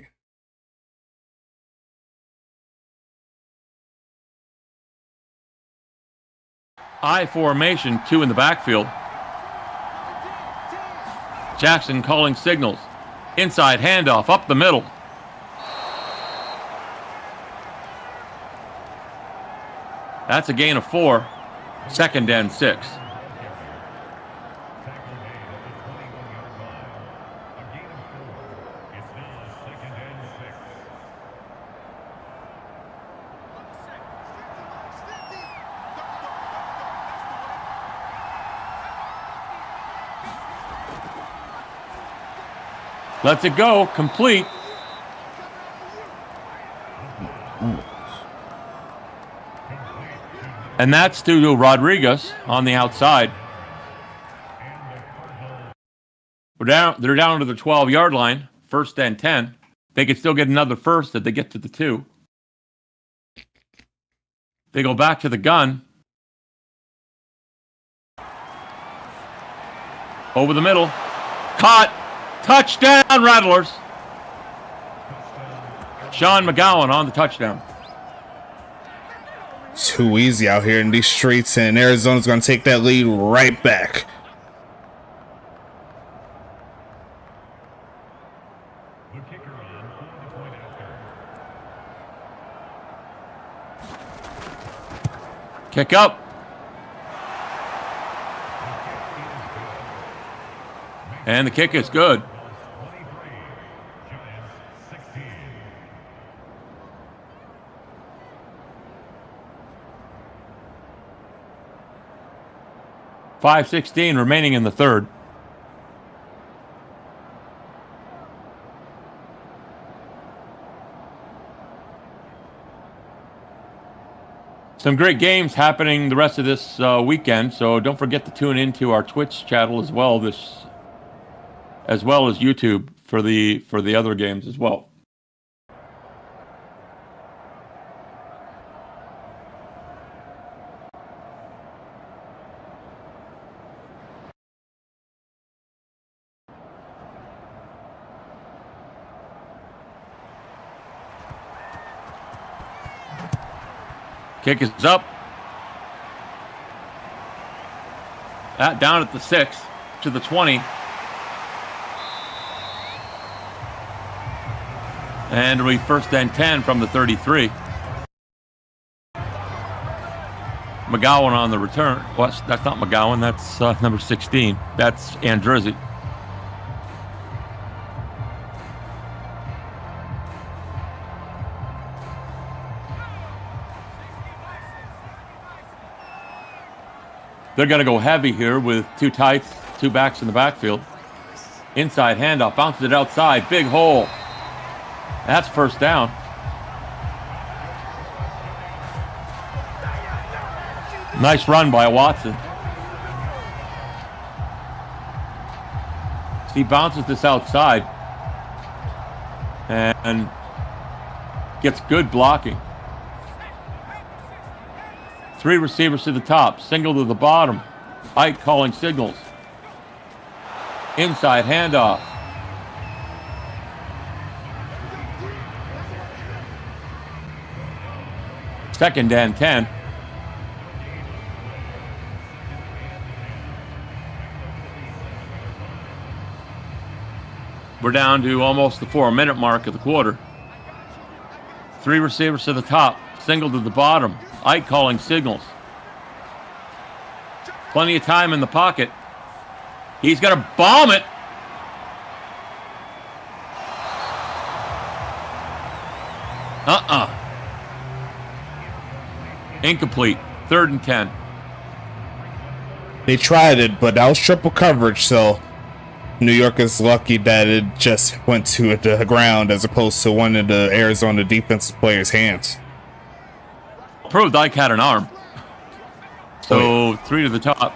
I formation, 2 in the backfield. Jackson calling signals. Inside handoff, up the middle. That's a gain of 4. 2nd and 6. Lets it go, complete. And that's to Rodriguez on the outside. They're down to the 12-yard line, 1st and 10. They could still get another first if they get to the 2. They go back to the gun. Over the middle. Caught. Touchdown, Rattlers. Sean McGowan on the touchdown. Too easy out here in these streets, and Arizona's going to take that lead right back. Kick up. And the kick is good. .5:16 remaining in the 3rd. Some great games happening the rest of this weekend, so don't forget to tune into our Twitch channel as well as YouTube for the other games as well. Kick is up. That down at the 6 to the 20. And it'll be first and 10 from the 33. McGowan on the return. Well, that's not McGowan. That's number 16. That's Andrizzi. They're going to go heavy here with two tights, two backs in the backfield. Inside handoff, bounces it outside, big hole. That's first down. Nice run by Watson. He bounces this outside and gets good blocking. Three receivers to the top, single to the bottom. Ike calling signals. Inside handoff. Second and 10. We're down to almost the 4-minute mark of the quarter. Three receivers to the top, single to the bottom. Ike calling signals. Plenty of time in the pocket. He's going to bomb it. Incomplete. Third and 10. They tried it, but that was triple coverage, so New York is lucky that it just went to the ground as opposed to one of the Arizona defensive players' hands. Proved Ike had an arm. So three to the top.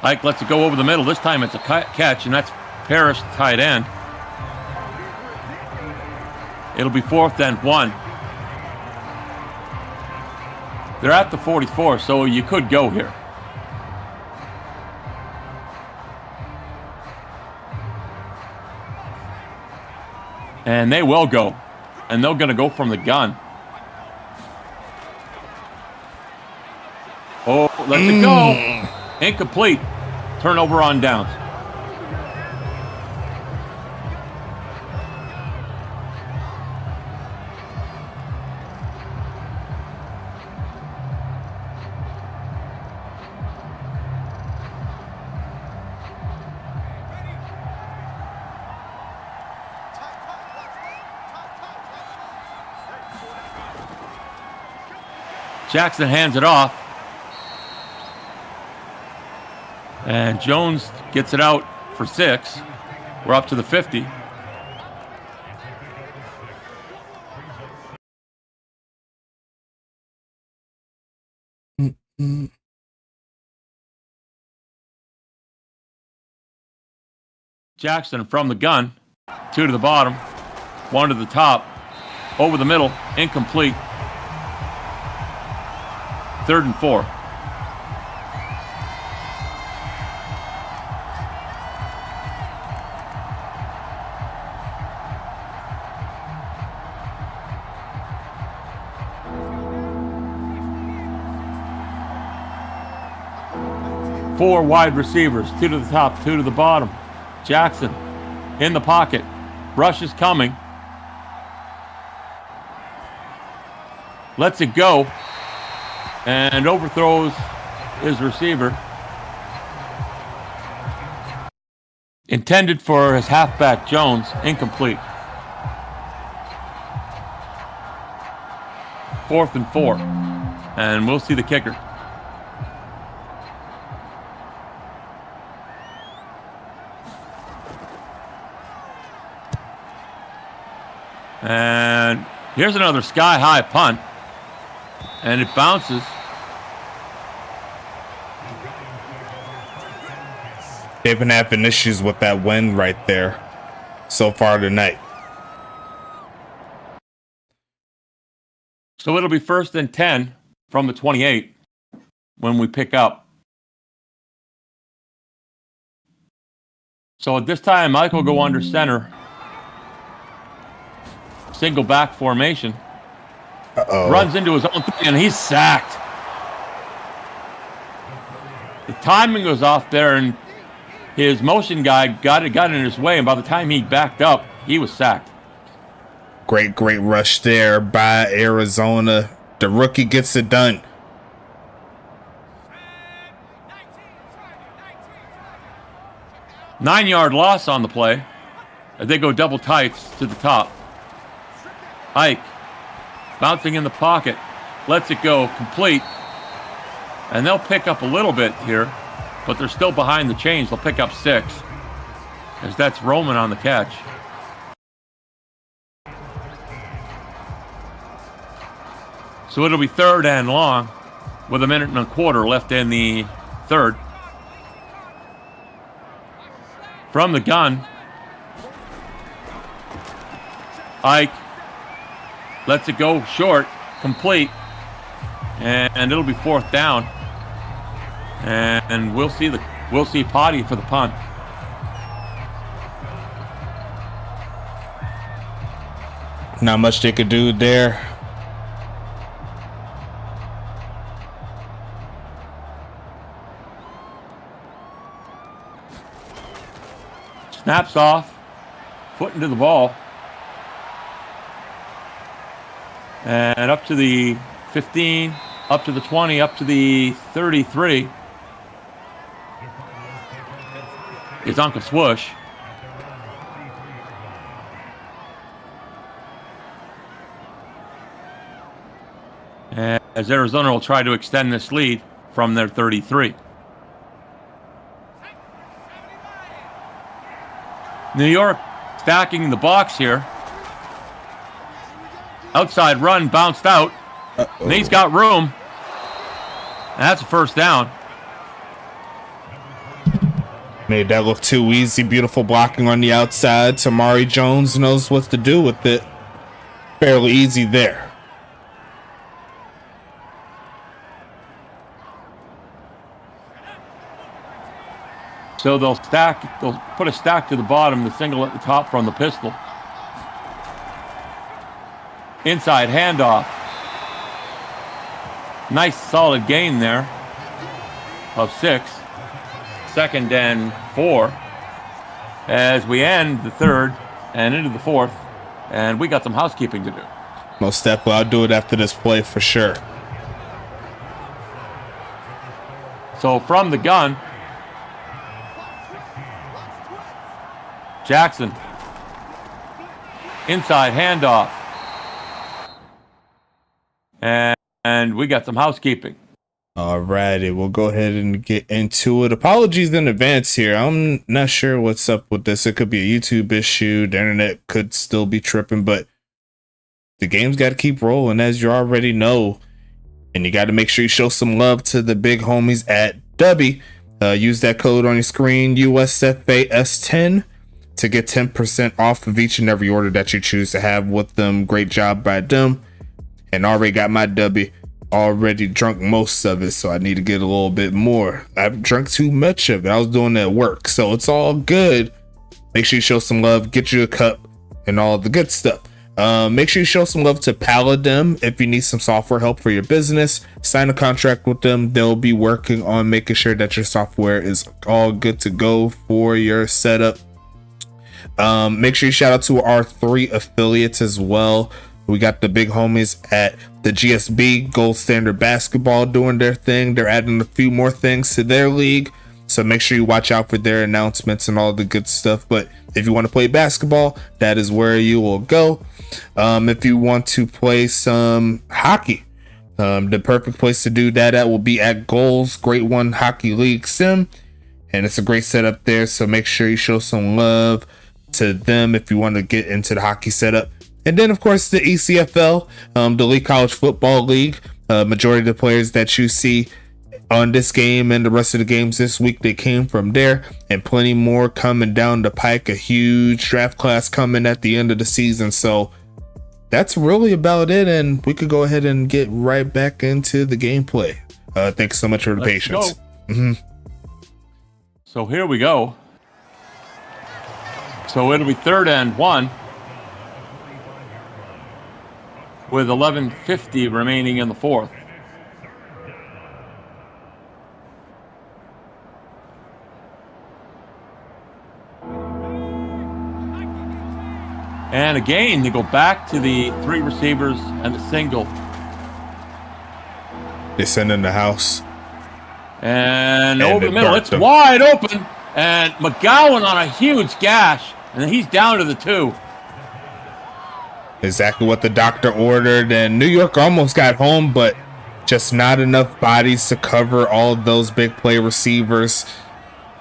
Ike lets it go over the middle. This time it's a catch, and that's Parrish, tight end. It'll be fourth and 1. They're at the 44, so you could go here. And they will go. And they're going to go from the gun. Oh, let it go. Incomplete. Turnover on downs. Jackson hands it off. And Jones gets it out for 6. We're up to the 50. Jackson from the gun. 2 to the bottom. 1 to the top. Over the middle. Incomplete. Third and 4. Four wide receivers, 2 to the top, 2 to the bottom. Jackson in the pocket. Rush is coming. Lets it go. And overthrows his receiver. Intended for his halfback, Jones. Incomplete. 4th and 4. And we'll see the kicker. And here's another sky-high punt. and it bounces. They've been having issues with that wind right there so far tonight. So it'll be 1st and 10 from the 28 when we pick up. So at this time, Mike will go under center. Single back formation. Runs into his own thing, and he's sacked. The timing was off there, and his motion guy got in his way, and by the time he backed up, he was sacked. Great rush there by Arizona. The rookie gets it done. Nine-yard loss on the play as they go double tights to the top. Ike bouncing in the pocket, lets it go complete, and they'll pick up a little bit here, but they're still behind the chains. They'll pick up 6 as that's Roman on the catch. So it'll be 3rd and long with 1.25 minutes left in the 3rd. From the gun, Ike lets it go short, complete, and it'll be 4th down. And we'll see Potty for the punt. Not much they could do there. Snaps off, foot into the ball, and up to the 15, up to the 20, up to the 33 is Uncle Swoosh. And as Arizona will try to extend this lead from their 33. New York stacking the box here. Outside run bounced out. And he's got room. And that's a 1st down. Made that look too easy. Beautiful blocking on the outside. Tamari Jones knows what to do with it. Fairly easy there. So they'll put a stack to the bottom, the single at the top from the pistol. Inside handoff. Nice solid gain there of 6. 2nd and 4 as we end the 3rd and into the 4th, and we got some housekeeping to do. Most definitely, I'll do it after this play for sure. So from the gun, Jackson. Inside handoff. And we got some housekeeping. Alrighty, we'll go ahead and get into it. Apologies in advance here. I'm not sure what's up with this. It could be a YouTube issue. The internet could still be tripping, but the game's got to keep rolling, as you already know. And you got to make sure you show some love to the big homies at Dubby. Use that code on your screen, USFA S10. To get 10% off of each and every order that you choose to have with them. Great job by them. And already got my W. Already drunk most of it, so I need to get a little bit more. I've drunk too much of it. I was doing it at work, so it's all good. Make sure you show some love. Get you a cup and all the good stuff. Make sure you show some love to Paladin if you need some software help for your business. Sign a contract with them. They'll be working on making sure that your software is all good to go for your setup. Make sure you shout out to our 3 affiliates as well. We got the big homies at the GSB Gold Standard Basketball doing their thing. They're adding a few more things to their league, so make sure you watch out for their announcements and all the good stuff. But if you want to play basketball, that is where you will go. If you want to play some hockey, the perfect place to do that at will be at Goals Great One Hockey League Sim, and it's a great setup there, so make sure you show some love to them if you want to get into the hockey setup. And then of course the ECFL, the League College Football League, Majority of the players that you see on this game and the rest of the games this week, they came from there, and plenty more coming down the pike. A huge draft class coming at the end of the season. So that's really about it, and we could go ahead and get right back into the gameplay. Thanks so much for the patience. So here we go. So it'll be 3rd and 1 with 11:50 remaining in the 4th. And again, they go back to the 3 receivers and the single. They send in the house. And over the middle, it's wide open. And McGowan on a huge gash. And he's down to the 2. Exactly what the doctor ordered. And New York almost got home, but just not enough bodies to cover all of those big play receivers.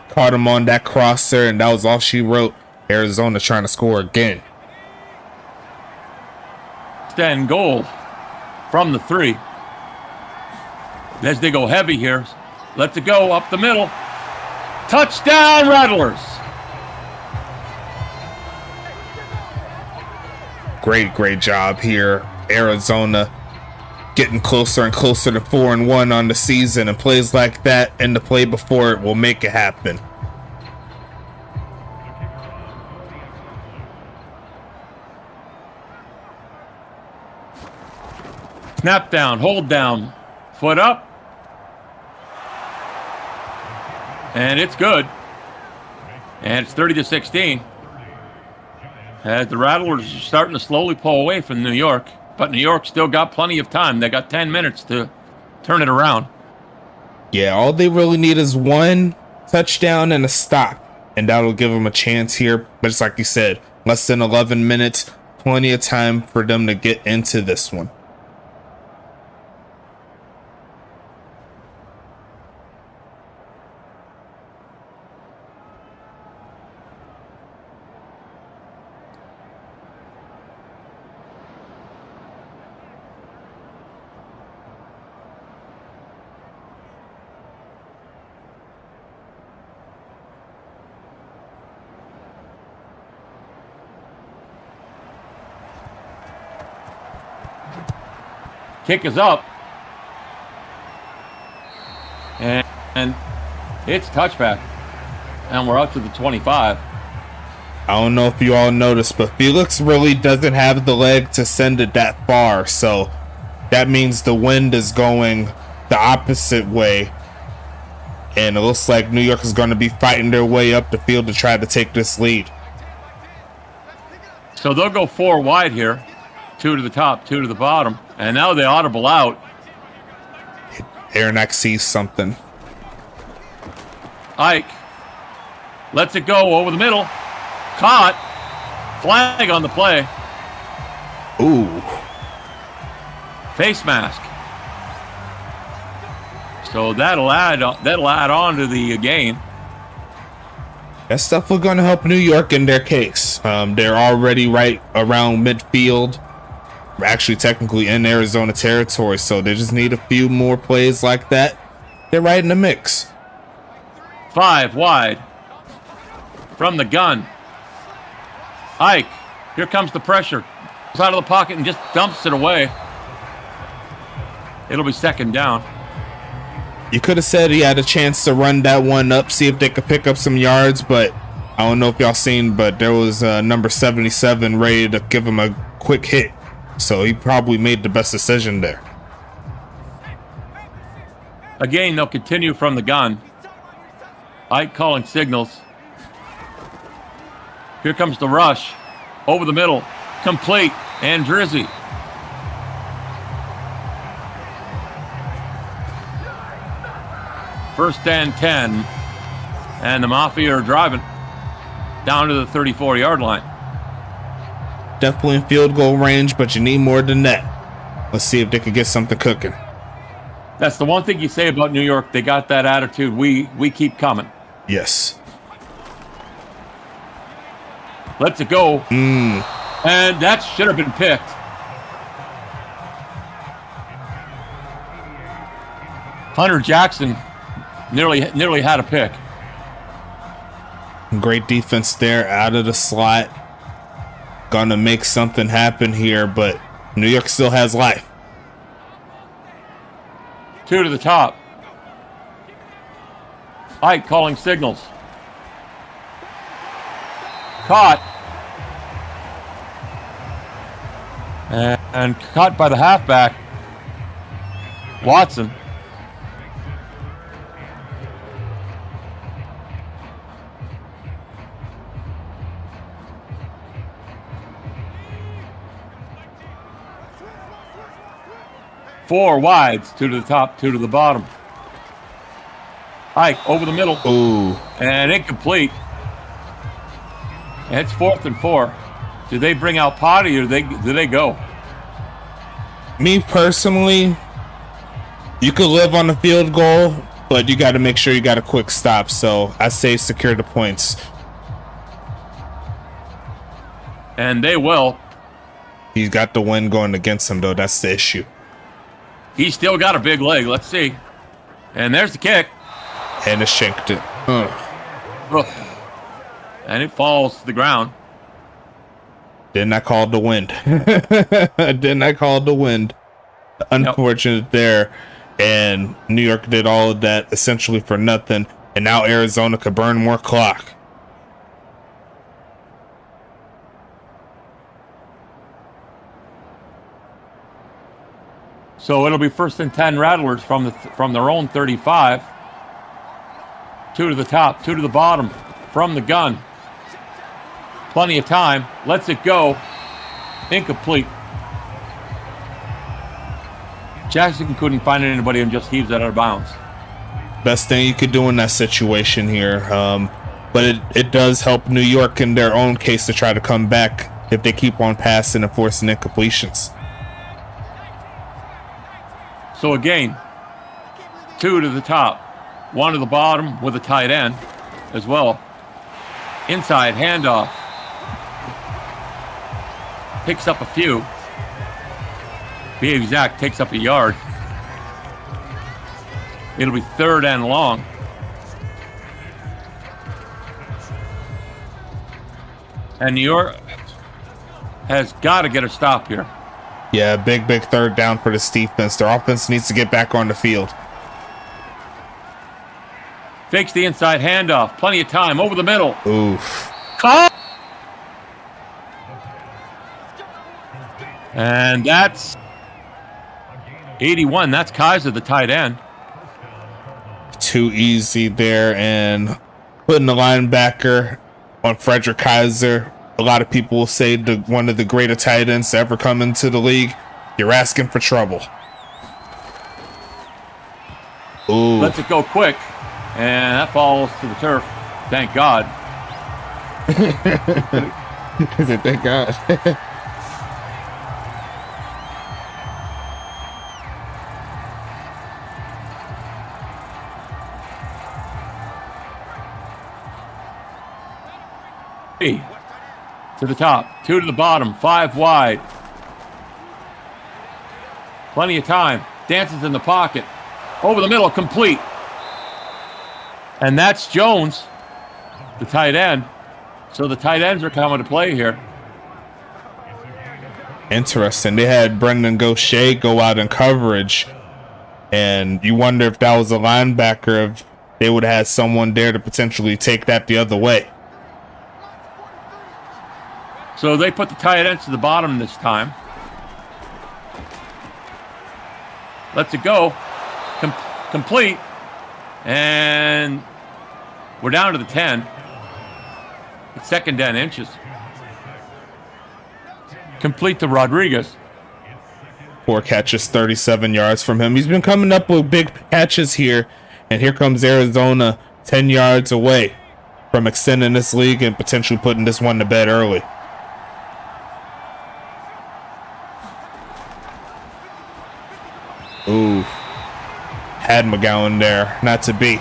Caught him on that crosser, and that was all she wrote. Arizona trying to score again. And goal from the 3. As they go heavy here, lets it go up the middle. Touchdown, Rattlers. Great job here. Arizona getting closer and closer to 4-1 on the season, and plays like that and the play before it will make it happen. Snap down, hold down, foot up. And it's good. And it's 30-16. As the Rattlers are starting to slowly pull away from New York. But New York still got plenty of time. They got 10 minutes to turn it around. Yeah, all they really need is 1 touchdown and a stop, and that'll give them a chance here. But it's like you said, less than 11 minutes. Plenty of time for them to get into this one. Kick is up. And it's touchback. And we're up to the 25. I don't know if you all noticed, but Felix really doesn't have the leg to send it that far. So that means the wind is going the opposite way. And it looks like New York is going to be fighting their way up the field to try to take this lead. So they'll go 4 wide here. 2 to the top, 2 to the bottom. And now they audible out. Aaron sees something. Ike lets it go over the middle. Caught. Flag on the play. Ooh. Face mask. So that'll add on to the gain. That's definitely going to help New York in their case. They're already right around midfield. Actually, technically in Arizona territory, so they just need a few more plays like that. They're right in the mix. 5 wide from the gun. Ike, here comes the pressure. Goes out of the pocket and just dumps it away. It'll be 2nd down. You could have said he had a chance to run that one up, see if they could pick up some yards, but I don't know if y'all seen, but there was number 77 ready to give him a quick hit. So he probably made the best decision there. Again, they'll continue from the gun. Ike calling signals. Here comes the rush. Over the middle. Complete. And Drizzy. First and 10. And the Mafia are driving down to the 34-yard line. Definitely in field goal range, but you need more than that. Let's see if they can get something cooking. That's the one thing you say about New York. They got that attitude. We keep coming. Yes. Let's it go. And that should have been picked. Hunter Jackson nearly had a pick. Great defense there out of the slot. Gonna make something happen here, but New York still has life. 2 to the top. Ike calling signals. Caught. And caught by the halfback, Watson. Four wides, 2 to the top, 2 to the bottom. Ike over the middle. Ooh. And incomplete. And it's 4th and 4. Do they bring out Potty or do they go? Me personally, you could live on the field goal, but you got to make sure you got a quick stop. So I say secure the points. And they will. He's got the wind going against him, though. That's the issue. He's still got a big leg. Let's see. And there's the kick. And it shanked it. And it falls to the ground. Didn't I call the wind? Didn't I call the wind? Unfortunate there. And New York did all of that essentially for nothing. And now Arizona could burn more clock. So it'll be 1st and 10 Rattlers from their own 35. 2 to the top, 2 to the bottom from the gun. Plenty of time. Lets it go. Incomplete. Jackson couldn't find anybody and just heaves it out of bounds. Best thing you could do in that situation here. But it does help New York in their own case to try to come back if they keep on passing and forcing incompletions. So again, 2 to the top, 1 to the bottom with a tight end as well. Inside handoff. Picks up a few. Be exact, takes up a yard. It'll be 3rd and long. And New York has got to get a stop here. Yeah, big 3rd down for this defense. Their offense needs to get back on the field. Fakes the inside handoff. Plenty of time. Over the middle. Oof. Call! And that's 81. That's Kaiser, the tight end. Too easy there. And putting the linebacker on Frederick Kaiser. A lot of people will say one of the greater tight ends to ever come into the league. You're asking for trouble. Ooh. Lets it go quick. And that falls to the turf. Thank God. Thank God. To the top, 2 to the bottom, 5 wide. Plenty of time. Dances in the pocket. Over the middle, complete. And that's Jones, the tight end. So the tight ends are coming to play here. Interesting. They had Brendan Gaucher go out in coverage. And you wonder if that was a linebacker, if they would have had someone there to potentially take that the other way. So they put the tight ends to the bottom this time. Lets it go. Complete. And we're down to the 10. It's 2nd and inches. Complete to Rodriguez. 4 catches, 37 yards from him. He's been coming up with big catches here. And here comes Arizona 10 yards away from extending this league and potentially putting this one to bed early. Ooh. Had McGowan there. Not to be.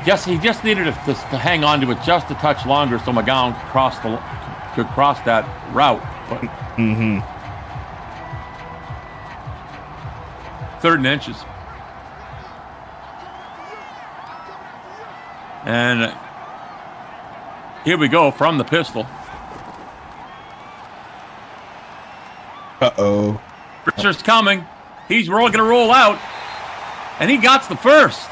Yes, he just needed to hang on to it just a touch longer so McGowan could cross that route. But 3rd and inches. And here we go from the pistol. Uh-oh. Richard's coming. He's going to roll out. And he got the first.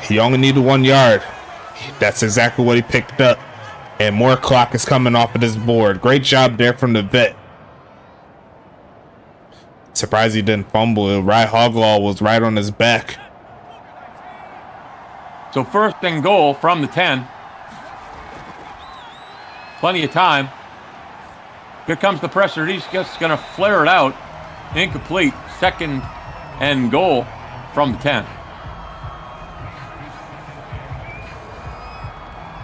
He only needed 1 yard. That's exactly what he picked up. And more clock is coming off of this board. Great job there from the vet. Surprised he didn't fumble. Right Hoglaw was right on his back. So 1st and goal from the 10. Plenty of time. Here comes the pressure. He's just going to flare it out. Incomplete. 2nd and goal from the 10.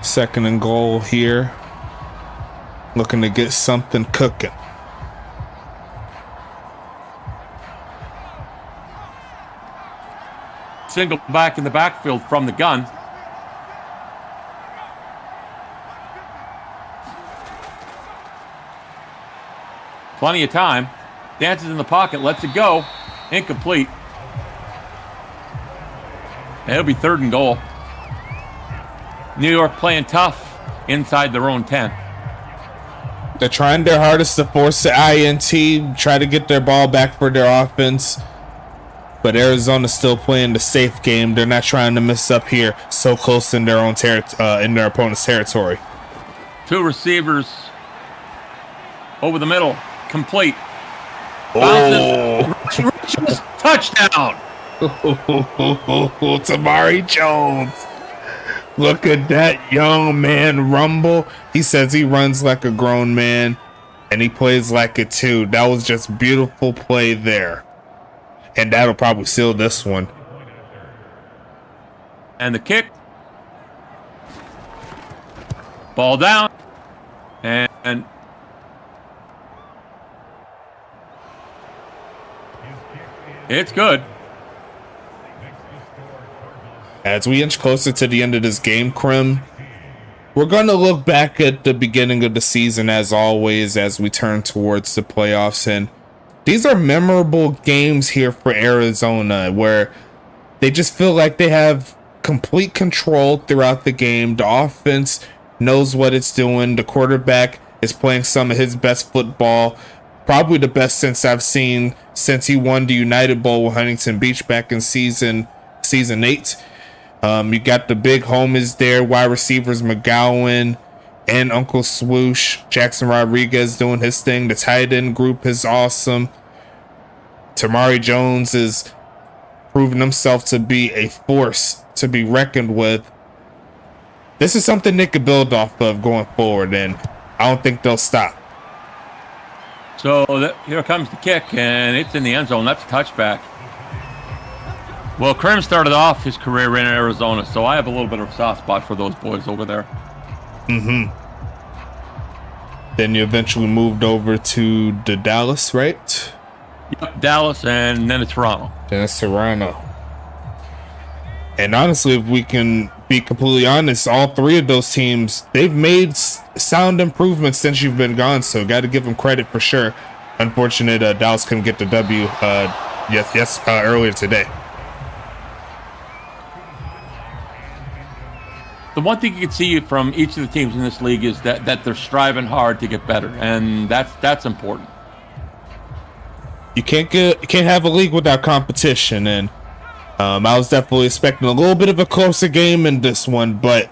2nd and goal here. Looking to get something cooking. Single back in the backfield from the gun. Plenty of time. Dances in the pocket, lets it go. Incomplete. It'll be 3rd and goal. New York playing tough inside their own 10. They're trying their hardest to force the INT, try to get their ball back for their offense. But Arizona's still playing the safe game. They're not trying to mess up here so close in their own in their opponent's territory. 2 receivers over the middle. Complete. Oh. Bounces. Touchdown. Tamari Jones. Look at that young man rumble. He says he runs like a grown man and he plays like it too. That was just beautiful play there. And that'll probably seal this one. And the kick. Ball down. And it's good. As we inch closer to the end of this game, Krim, we're going to look back at the beginning of the season as always as we turn towards the playoffs. And these are memorable games here for Arizona where they just feel like they have complete control throughout the game. The offense knows what it's doing. The quarterback is playing some of his best football, probably the best since I've seen since he won the United Bowl with Huntington Beach back in season 8. You got the big homies there, wide receivers McGowan and Uncle Swoosh. Jackson Rodriguez doing his thing. The tight end group is awesome. Tamari Jones is proving himself to be a force to be reckoned with. This is something they could build off of going forward, and I don't think they'll stop. So here comes the kick, and it's in the end zone. That's a touchback. Well, Krim started off his career in Arizona, so I have a little bit of a soft spot for those boys over there. Mm-hmm. Then you eventually moved over to the Dallas, right? Yep, Dallas, and then it's Toronto. Then it's Toronto. And honestly, if we can be completely honest, all 3 of those teams, they've made sound improvements since you've been gone, so got to give them credit for sure. Unfortunate Dallas couldn't get the W earlier today. The one thing you can see from each of the teams in this league is that they're striving hard to get better, and that's important. You can't have a league without competition, and I was definitely expecting a little bit of a closer game in this one, but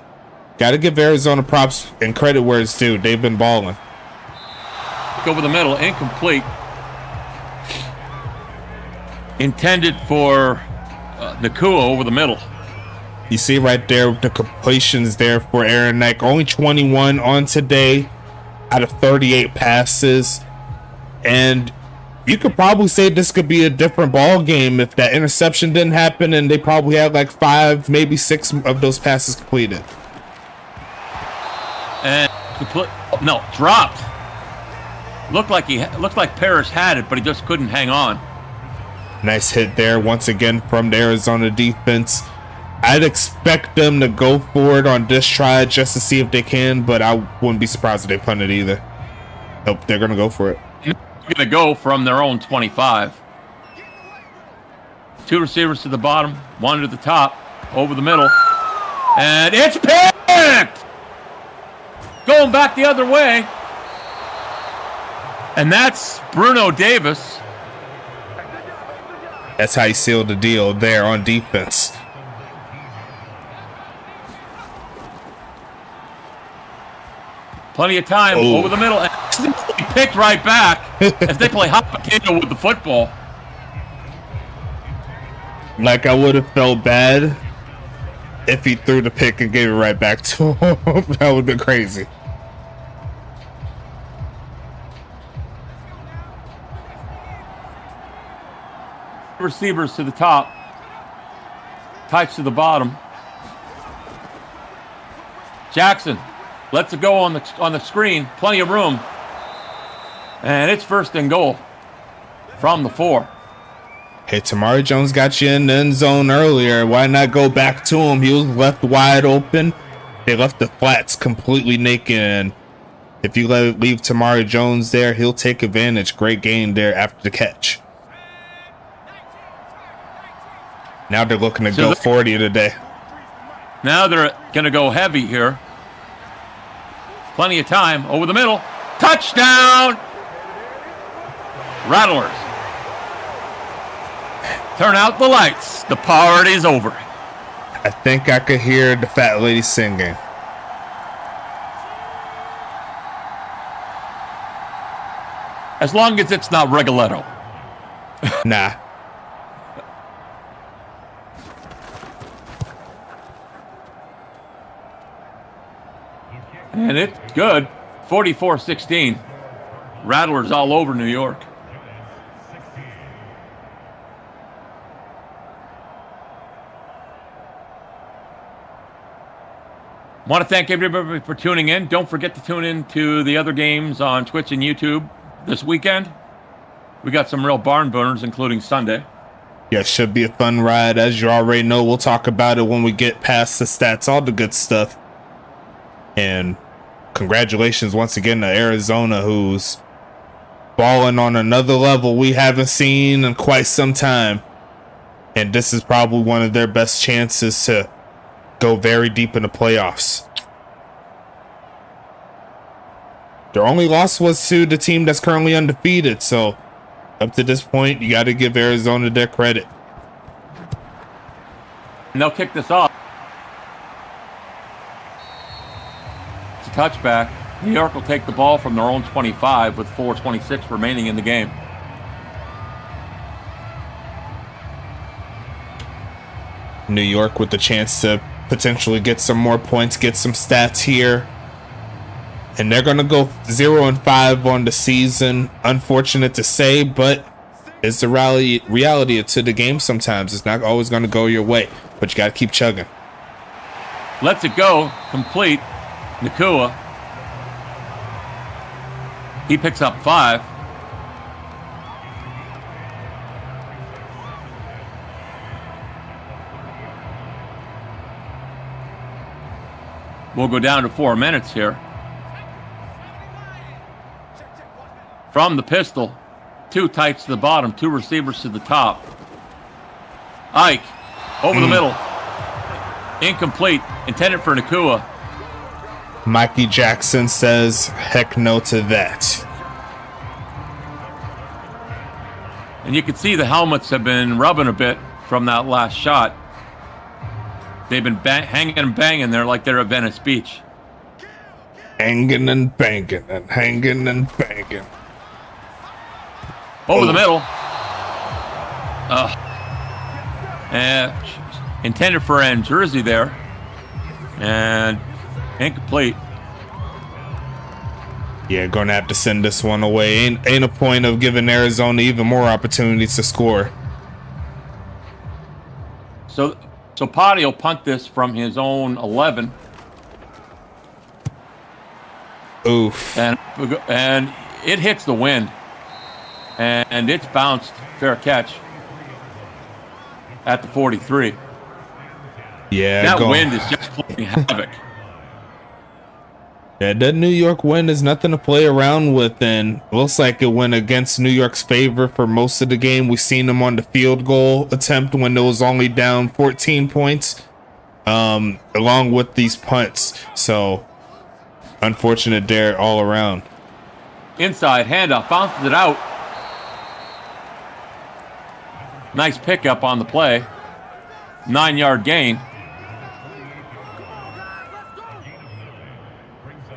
got to give Arizona props and credit where it's due. They've been balling. Over the middle, incomplete. Intended for Nakua over the middle. You see right there the completions there for Aaron Knight. Only 21 on today out of 38 passes. And you could probably say this could be a different ball game if that interception didn't happen and they probably had like 5, maybe 6 of those passes completed. And dropped. Looked like Parrish had it, but he just couldn't hang on. Nice hit there once again from the Arizona defense. I'd expect them to go for it on this try just to see if they can, but I wouldn't be surprised if they punt it either. Nope, they're going to go for it. going to go from their own 25. 2 receivers to the bottom, 1 to the top, over the middle. And it's picked! Going back the other way. And that's Bruno Davis. That's how you seal the deal there on defense. Plenty of time over the middle. And he picked right back as they play hot potato with the football. Like, I would have felt bad if he threw the pick and gave it right back to him. That would have been crazy. Receivers to the top, tights to the bottom. Jackson lets it go on the screen, plenty of room, and it's 1st and goal from the 4. Hey, Tamari Jones got you in the end zone earlier. Why not go back to him? He was left wide open. They left the flats completely naked, and if you leave Tamari Jones there, he'll take advantage. Great gain there after the catch. Now they're looking to go 40 today. Now they're going to go heavy here. Plenty of time over the middle. Touchdown! Rattlers. Turn out the lights. The party's over. I think I could hear the fat lady singing. As long as it's not Rigoletto. Nah. And it's good. 44-16. Rattlers all over New York. Want to thank everybody for tuning in. Don't forget to tune in to the other games on Twitch and YouTube this weekend. We got some real barn burners, including Sunday. Yeah, should be a fun ride. As you already know, we'll talk about it when we get past the stats, all the good stuff. And congratulations once again to Arizona, who's balling on another level we haven't seen in quite some time. And this is probably one of their best chances to go very deep in the playoffs. Their only loss was to the team that's currently undefeated, so up to this point, you got to give Arizona their credit. And they'll kick this off. It's a touchback. New York will take the ball from their own 25 with 4:26 remaining in the game. New York with the chance to potentially get some more points, get some stats here. And they're going to go 0-5 on the season. Unfortunate to say, but it's the reality to the game sometimes. It's not always going to go your way, but you got to keep chugging. Lets it go. Complete. Nakua. He picks up 5. We'll go down to 4 minutes here. From the pistol, 2 tights to the bottom, 2 receivers to the top. Ike, over the middle. Incomplete, intended for Nakua. Mikey Jackson says, heck no to that. And you can see the helmets have been rubbing a bit from that last shot. They've been hanging and banging there like they're at Venice Beach. Hanging and banging and hanging and banging. Over the middle. And intended for N jersey there. And incomplete. Yeah, gonna have to send this one away. Ain't a point of giving Arizona even more opportunities to score. So Potty will punt this from his own 11. Oof. And it hits the wind. And it's bounced. Fair catch. At the 43. Yeah. That wind is just playing havoc. Yeah, that New York win is nothing to play around with, and looks like it went against New York's favor for most of the game. We've seen them on the field goal attempt when it was only down 14 points, along with these punts. So unfortunate there all around. Inside handoff, bounces it out. Nice pickup on the play. 9-yard gain.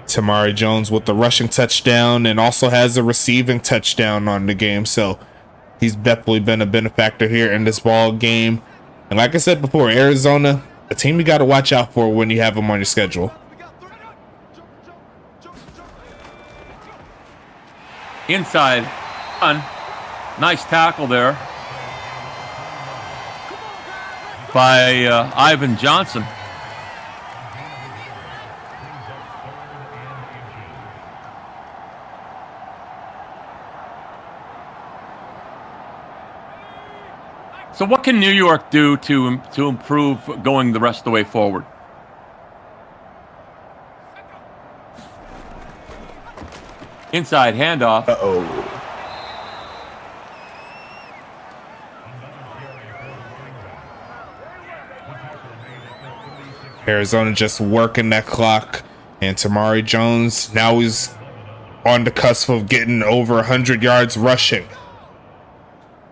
Tamari Jones with the rushing touchdown and also has a receiving touchdown on the game. So he's definitely been a benefactor here in this ball game. And like I said before, Arizona, a team you got to watch out for when you have them on your schedule. Inside. Nice tackle there by Ivan Johnson. So what can New York do to improve going the rest of the way forward? Inside handoff. Arizona just working that clock, and Tamari Jones now he's on the cusp of getting over 100 yards rushing,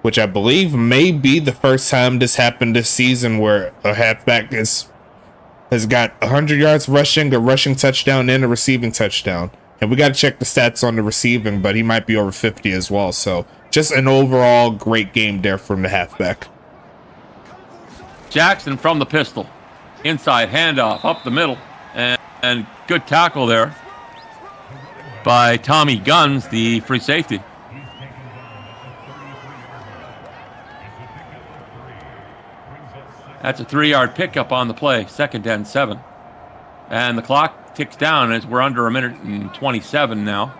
which I believe may be the first time this happened this season where a halfback has got 100 yards rushing, a rushing touchdown, and a receiving touchdown. And we got to check the stats on the receiving, but he might be over 50 as well. So just an overall great game there from the halfback. Jackson from the pistol. Inside handoff up the middle. And good tackle there by Tommy Guns, the free safety. That's a 3-yard pickup on the play, 2nd and 7. And the clock ticks down as we're under 1:27 now.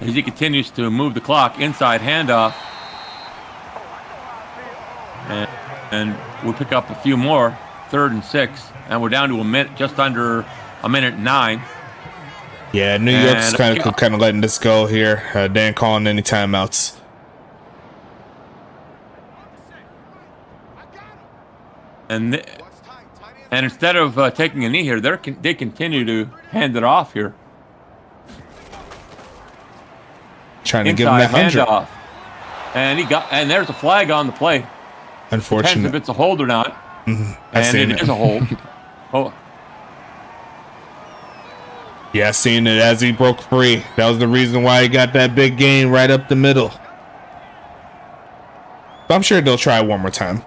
As he continues to move the clock, inside handoff. And we'll pick up a few more, 3rd and 6. And we're down to a minute, just under 1:09. Yeah, New York's kind of letting this go here. They ain't calling any timeouts. And instead of taking a knee here, they continue to hand it off here. Trying to give him that 100. Handoff. And there's a flag on the play. Unfortunate. Depends if it's a hold or not. And it is a hold. Oh. Yeah, seeing it as he broke free. That was the reason why he got that big gain right up the middle. But I'm sure they'll try one more time.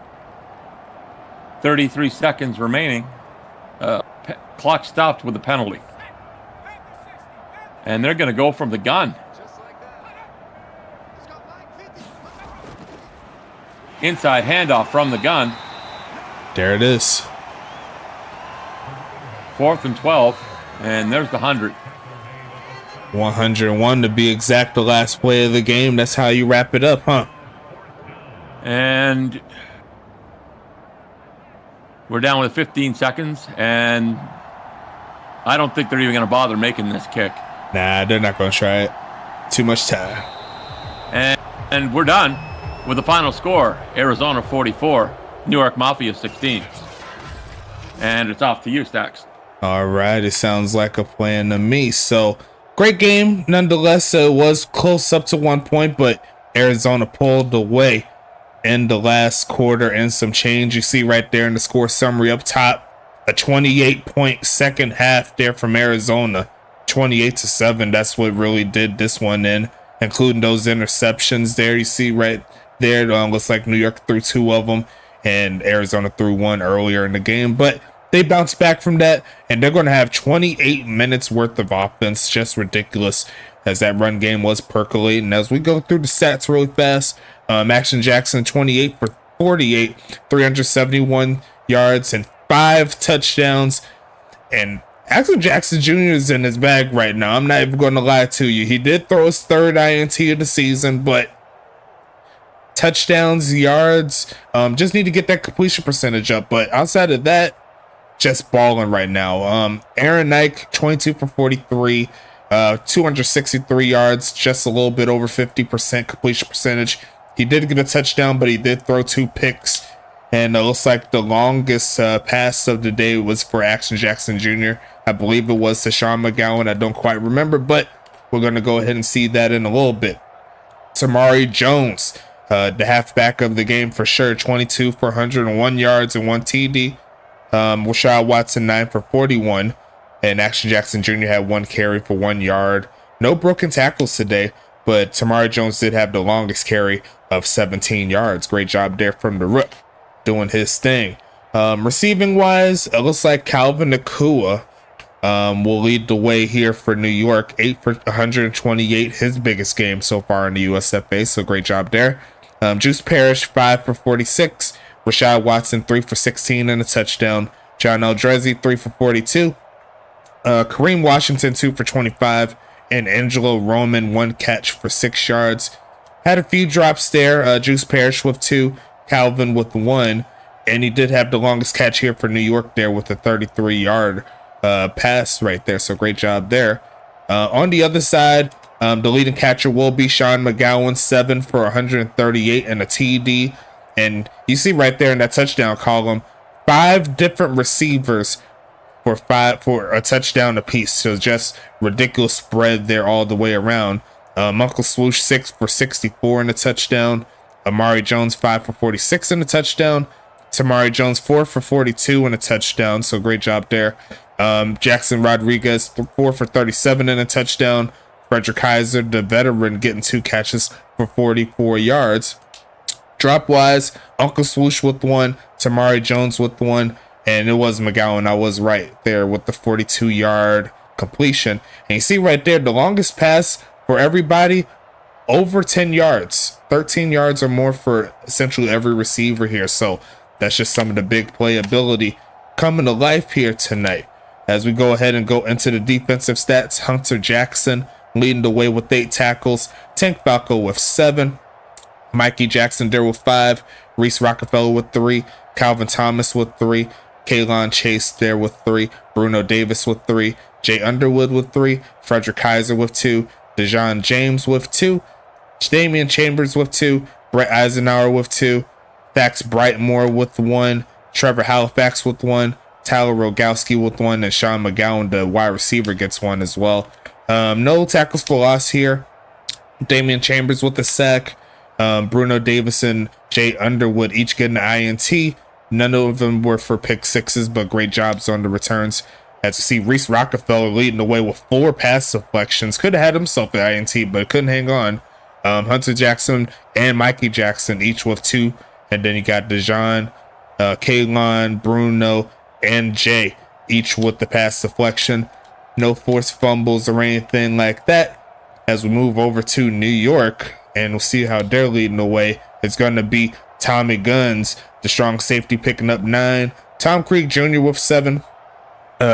33 seconds remaining. Clock stopped with a penalty. And they're going to go from the gun. Inside handoff from the gun. There it is. 4th and 12. And there's the 100. 101 to be exact, the last play of the game. That's how you wrap it up, huh? And we're down with 15 seconds, and I don't think they're even going to bother making this kick. Nah, they're not going to try it. Too much time. And we're done with the final score. Arizona 44, New York Mafia 16. And it's off to you, Stacks. All right, it sounds like a plan to me. So, great game. Nonetheless, it was close up to 1 point, but Arizona pulled away in the last quarter and some change. You see right there in the score summary up top, a 28-point second half there from Arizona. 28-7. That's what really did this one in, including those interceptions there. You see right there, looks like New York threw 2 of them, and Arizona threw 1 earlier in the game. But they bounced back from that, and they're going to have 28 minutes worth of offense. Just ridiculous, as that run game was percolating. As we go through the stats really fast, Action Jackson 28 for 48, 371 yards and 5 touchdowns. And Action Jackson Jr. is in his bag right now. I'm not even going to lie to you. He did throw his 3rd INT of the season, but touchdowns, yards. Just need to get that completion percentage up. But outside of that, just balling right now. Aaron Nike, 22 for 43, 263 yards, just a little bit over 50% completion percentage. He did get a touchdown, but he did throw 2 picks. And it looks like the longest pass of the day was for Action Jackson Jr. I believe it was to Sean McGowan. I don't quite remember, but we're going to go ahead and see that in a little bit. Tamari Jones, the halfback of the game for sure, 22 for 101 yards and 1 TD. Rashad Watson, 9 for 41. And Action Jackson Jr. had 1 carry for 1 yard. No broken tackles today, but Tamari Jones did have the longest carry of 17 yards. Great job there from the Rook, doing his thing. Receiving wise, it looks like Calvin Nakua will lead the way here for New York. 8 for 128, his biggest game so far in the USFA, so great job there. Juice Parrish, 5 for 46. Rashad Watson, 3 for 16 and a touchdown. John Eldrezi, 3 for 42. Kareem Washington, 2 for 25. And Angelo Roman, 1 catch for 6 yards. Had a few drops there. Juice Parrish with 2. Calvin with 1. And he did have the longest catch here for New York there with a 33-yard pass right there. So great job there. On the other side, the leading catcher will be Sean McGowan, 7 for 138 and a TD. And you see right there in that touchdown column, 5 different receivers for a touchdown apiece. So just ridiculous spread there all the way around. Uncle Swoosh, 6 for 64 and a touchdown. Amari Jones, 5 for 46 and a touchdown. Tamari Jones, 4 for 42 and a touchdown. So great job there. Jackson Rodriguez, 4 for 37 and a touchdown. Frederick Kaiser, the veteran, getting 2 catches for 44 yards. Drop wise, Uncle Swoosh with 1, Tamari Jones with 1, and it was McGowan. I was right there with the 42-yard completion. And you see right there, the longest pass for everybody, over 10 yards, 13 yards or more for essentially every receiver here. So that's just some of the big playability coming to life here tonight. As we go ahead and go into the defensive stats, Hunter Jackson leading the way with 8 tackles, Tank Falco with 7, Mikey Jackson there with 5, Reese Rockefeller with 3, Calvin Thomas with 3, Kaylon Chase there with 3, Bruno Davis with 3, Jay Underwood with 3, Frederick Kaiser with 2, Dejon James with 2, Damian Chambers with 2, Brett Eisenhower with 2, Fax Brightmore with 1, Trevor Halifax with 1, Tyler Rogowski with 1, and Sean McGowan, the wide receiver, gets 1 as well. No tackles for loss here. Damian Chambers with a sack. Bruno Davis and Jay Underwood each getting an INT. None of them were for pick 6s, but great jobs on the returns. As you see, Reese Rockefeller leading the way with 4 pass deflections. Could have had himself an INT, but couldn't hang on. Hunter Jackson and Mikey Jackson each with 2. And then you got Dejon, Kaylon, Bruno, and Jay each with the pass deflection. No forced fumbles or anything like that. As we move over to New York, and we'll see how they're leading the way. It's going to be Tommy Guns, the strong safety, picking up 9. Tom Creek Jr. with 7.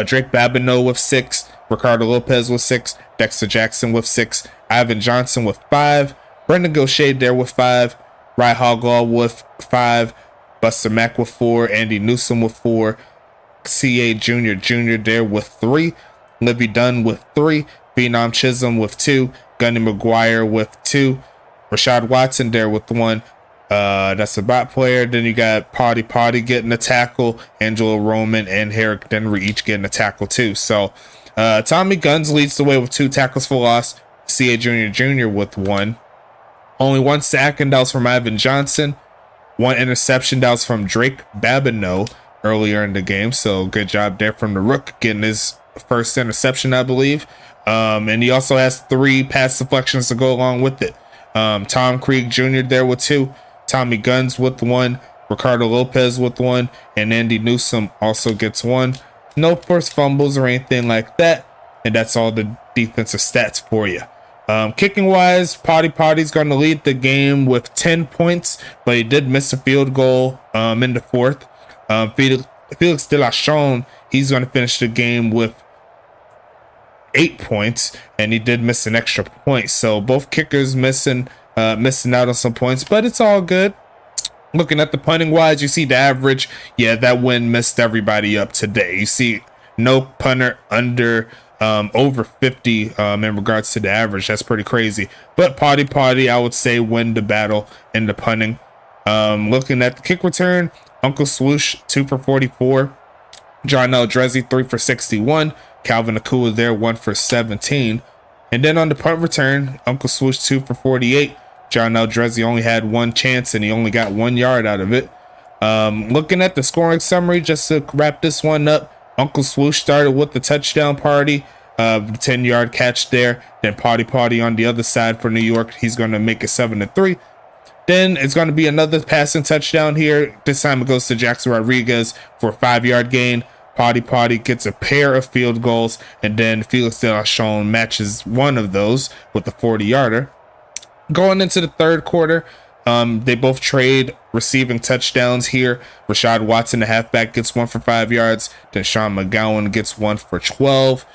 Drake Babineau with 6. Ricardo Lopez with 6. Dexter Jackson with 6. Ivan Johnson with 5. Brendan Gaucher there with 5. Rye Hoglaw with 5. Buster Mack with 4. Andy Newsom with 4. C.A. Jr. there with 3. Livy Dunn with 3. Phenom Chisholm with 2. Gunny McGuire with 2. Rashad Watson there with 1. That's a bot player. Then you got Potty getting a tackle. Angelo Roman and Herrick Denry each getting a tackle too. So Tommy Guns leads the way with 2 tackles for loss. C.A. Jr. with 1. Only 1 sack, and that was from Ivan Johnson. 1 interception, that was from Drake Babineau earlier in the game. So good job there from the Rook, getting his first interception, I believe. And he also has 3 pass deflections to go along with it. Tom Creek Jr. there with 2. Tommy Guns with 1. Ricardo Lopez with 1. And Andy Newsom also gets 1. No forced fumbles or anything like that. And that's all the defensive stats for you. Kicking wise, Potty's going to lead the game with 10 points, but he did miss a field goal in the 4th. Felix Delachon, he's going to finish the game with 8 points, and he did miss an extra point. So both kickers missing missing out on some points, but it's all good. Looking at the punting wise, you see the average. Yeah, that win messed everybody up today. You see no punter under over 50 in regards to the average. That's pretty crazy. But Potty, I would say, win the battle in the punting. Looking at the kick return, Uncle Swoosh 2 for 44. John L. Drezzy 3 for 61. Calvin Akua there 1 for 17. And then on the punt return, Uncle Swoosh 2 for 48. John L. Drezzy only had one chance and he only got 1 yard out of it. Looking at the scoring summary, just to wrap this one up, Uncle Swoosh started with the touchdown party, 10-yard catch there. Then Potty on the other side for New York. He's going to make it 7-3. Then it's going to be another passing touchdown here. This time it goes to Jackson Rodriguez for a 5-yard gain. Potty gets a pair of field goals, and then Felix De La Chone matches one of those with a 40-yarder. Going into the third quarter, they both trade receiving touchdowns here. Rashad Watson, the halfback, gets 1 for 5 yards. Then Sean McGowan gets 1 for 12.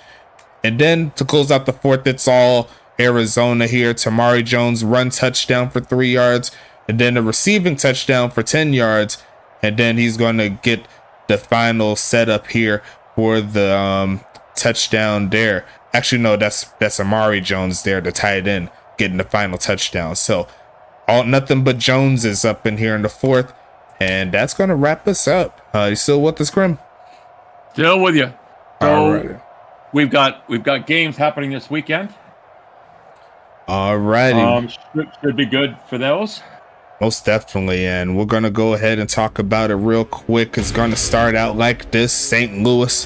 And then to close out the fourth, it's all Arizona here. Tamari Jones run touchdown for 3 yards. And then a receiving touchdown for 10 yards. And then he's going to get the final setup here for the touchdown there. Actually, no, that's Amari Jones there, the tight end, getting the final touchdown. So all nothing but Jones is up in here in the fourth, and that's gonna wrap us up. You still with us, Grim? Still with you. So Alrighty. we've got games happening this weekend. Alrighty. Should be good for those. Most definitely, and we're gonna go ahead and talk about it real quick. It's gonna start out like this. St. Louis,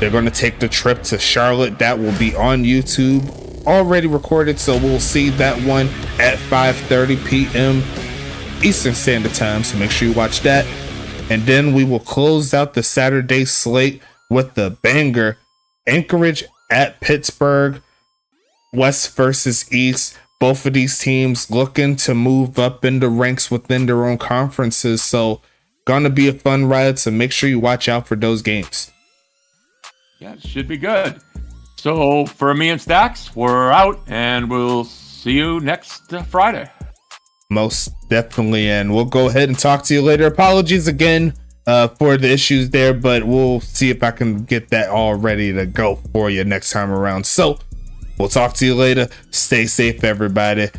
they're gonna take the trip to Charlotte. That will be on YouTube, already recorded, so we'll see that one at 5:30 p.m. Eastern Standard Time, so make sure you watch that. And then we will close out the Saturday slate with the banger Anchorage at Pittsburgh, West versus East. Both of these teams looking to move up in the ranks within their own conferences, so gonna be a fun ride, so make sure you watch out for those games. Yeah, it should be good. So for me and Stacks, we're out, and we'll see you next Friday. Most definitely, and we'll go ahead and talk to you later. Apologies again for the issues there, but we'll see if I can get that all ready to go for you next time around. So we'll talk to you later. Stay safe, everybody.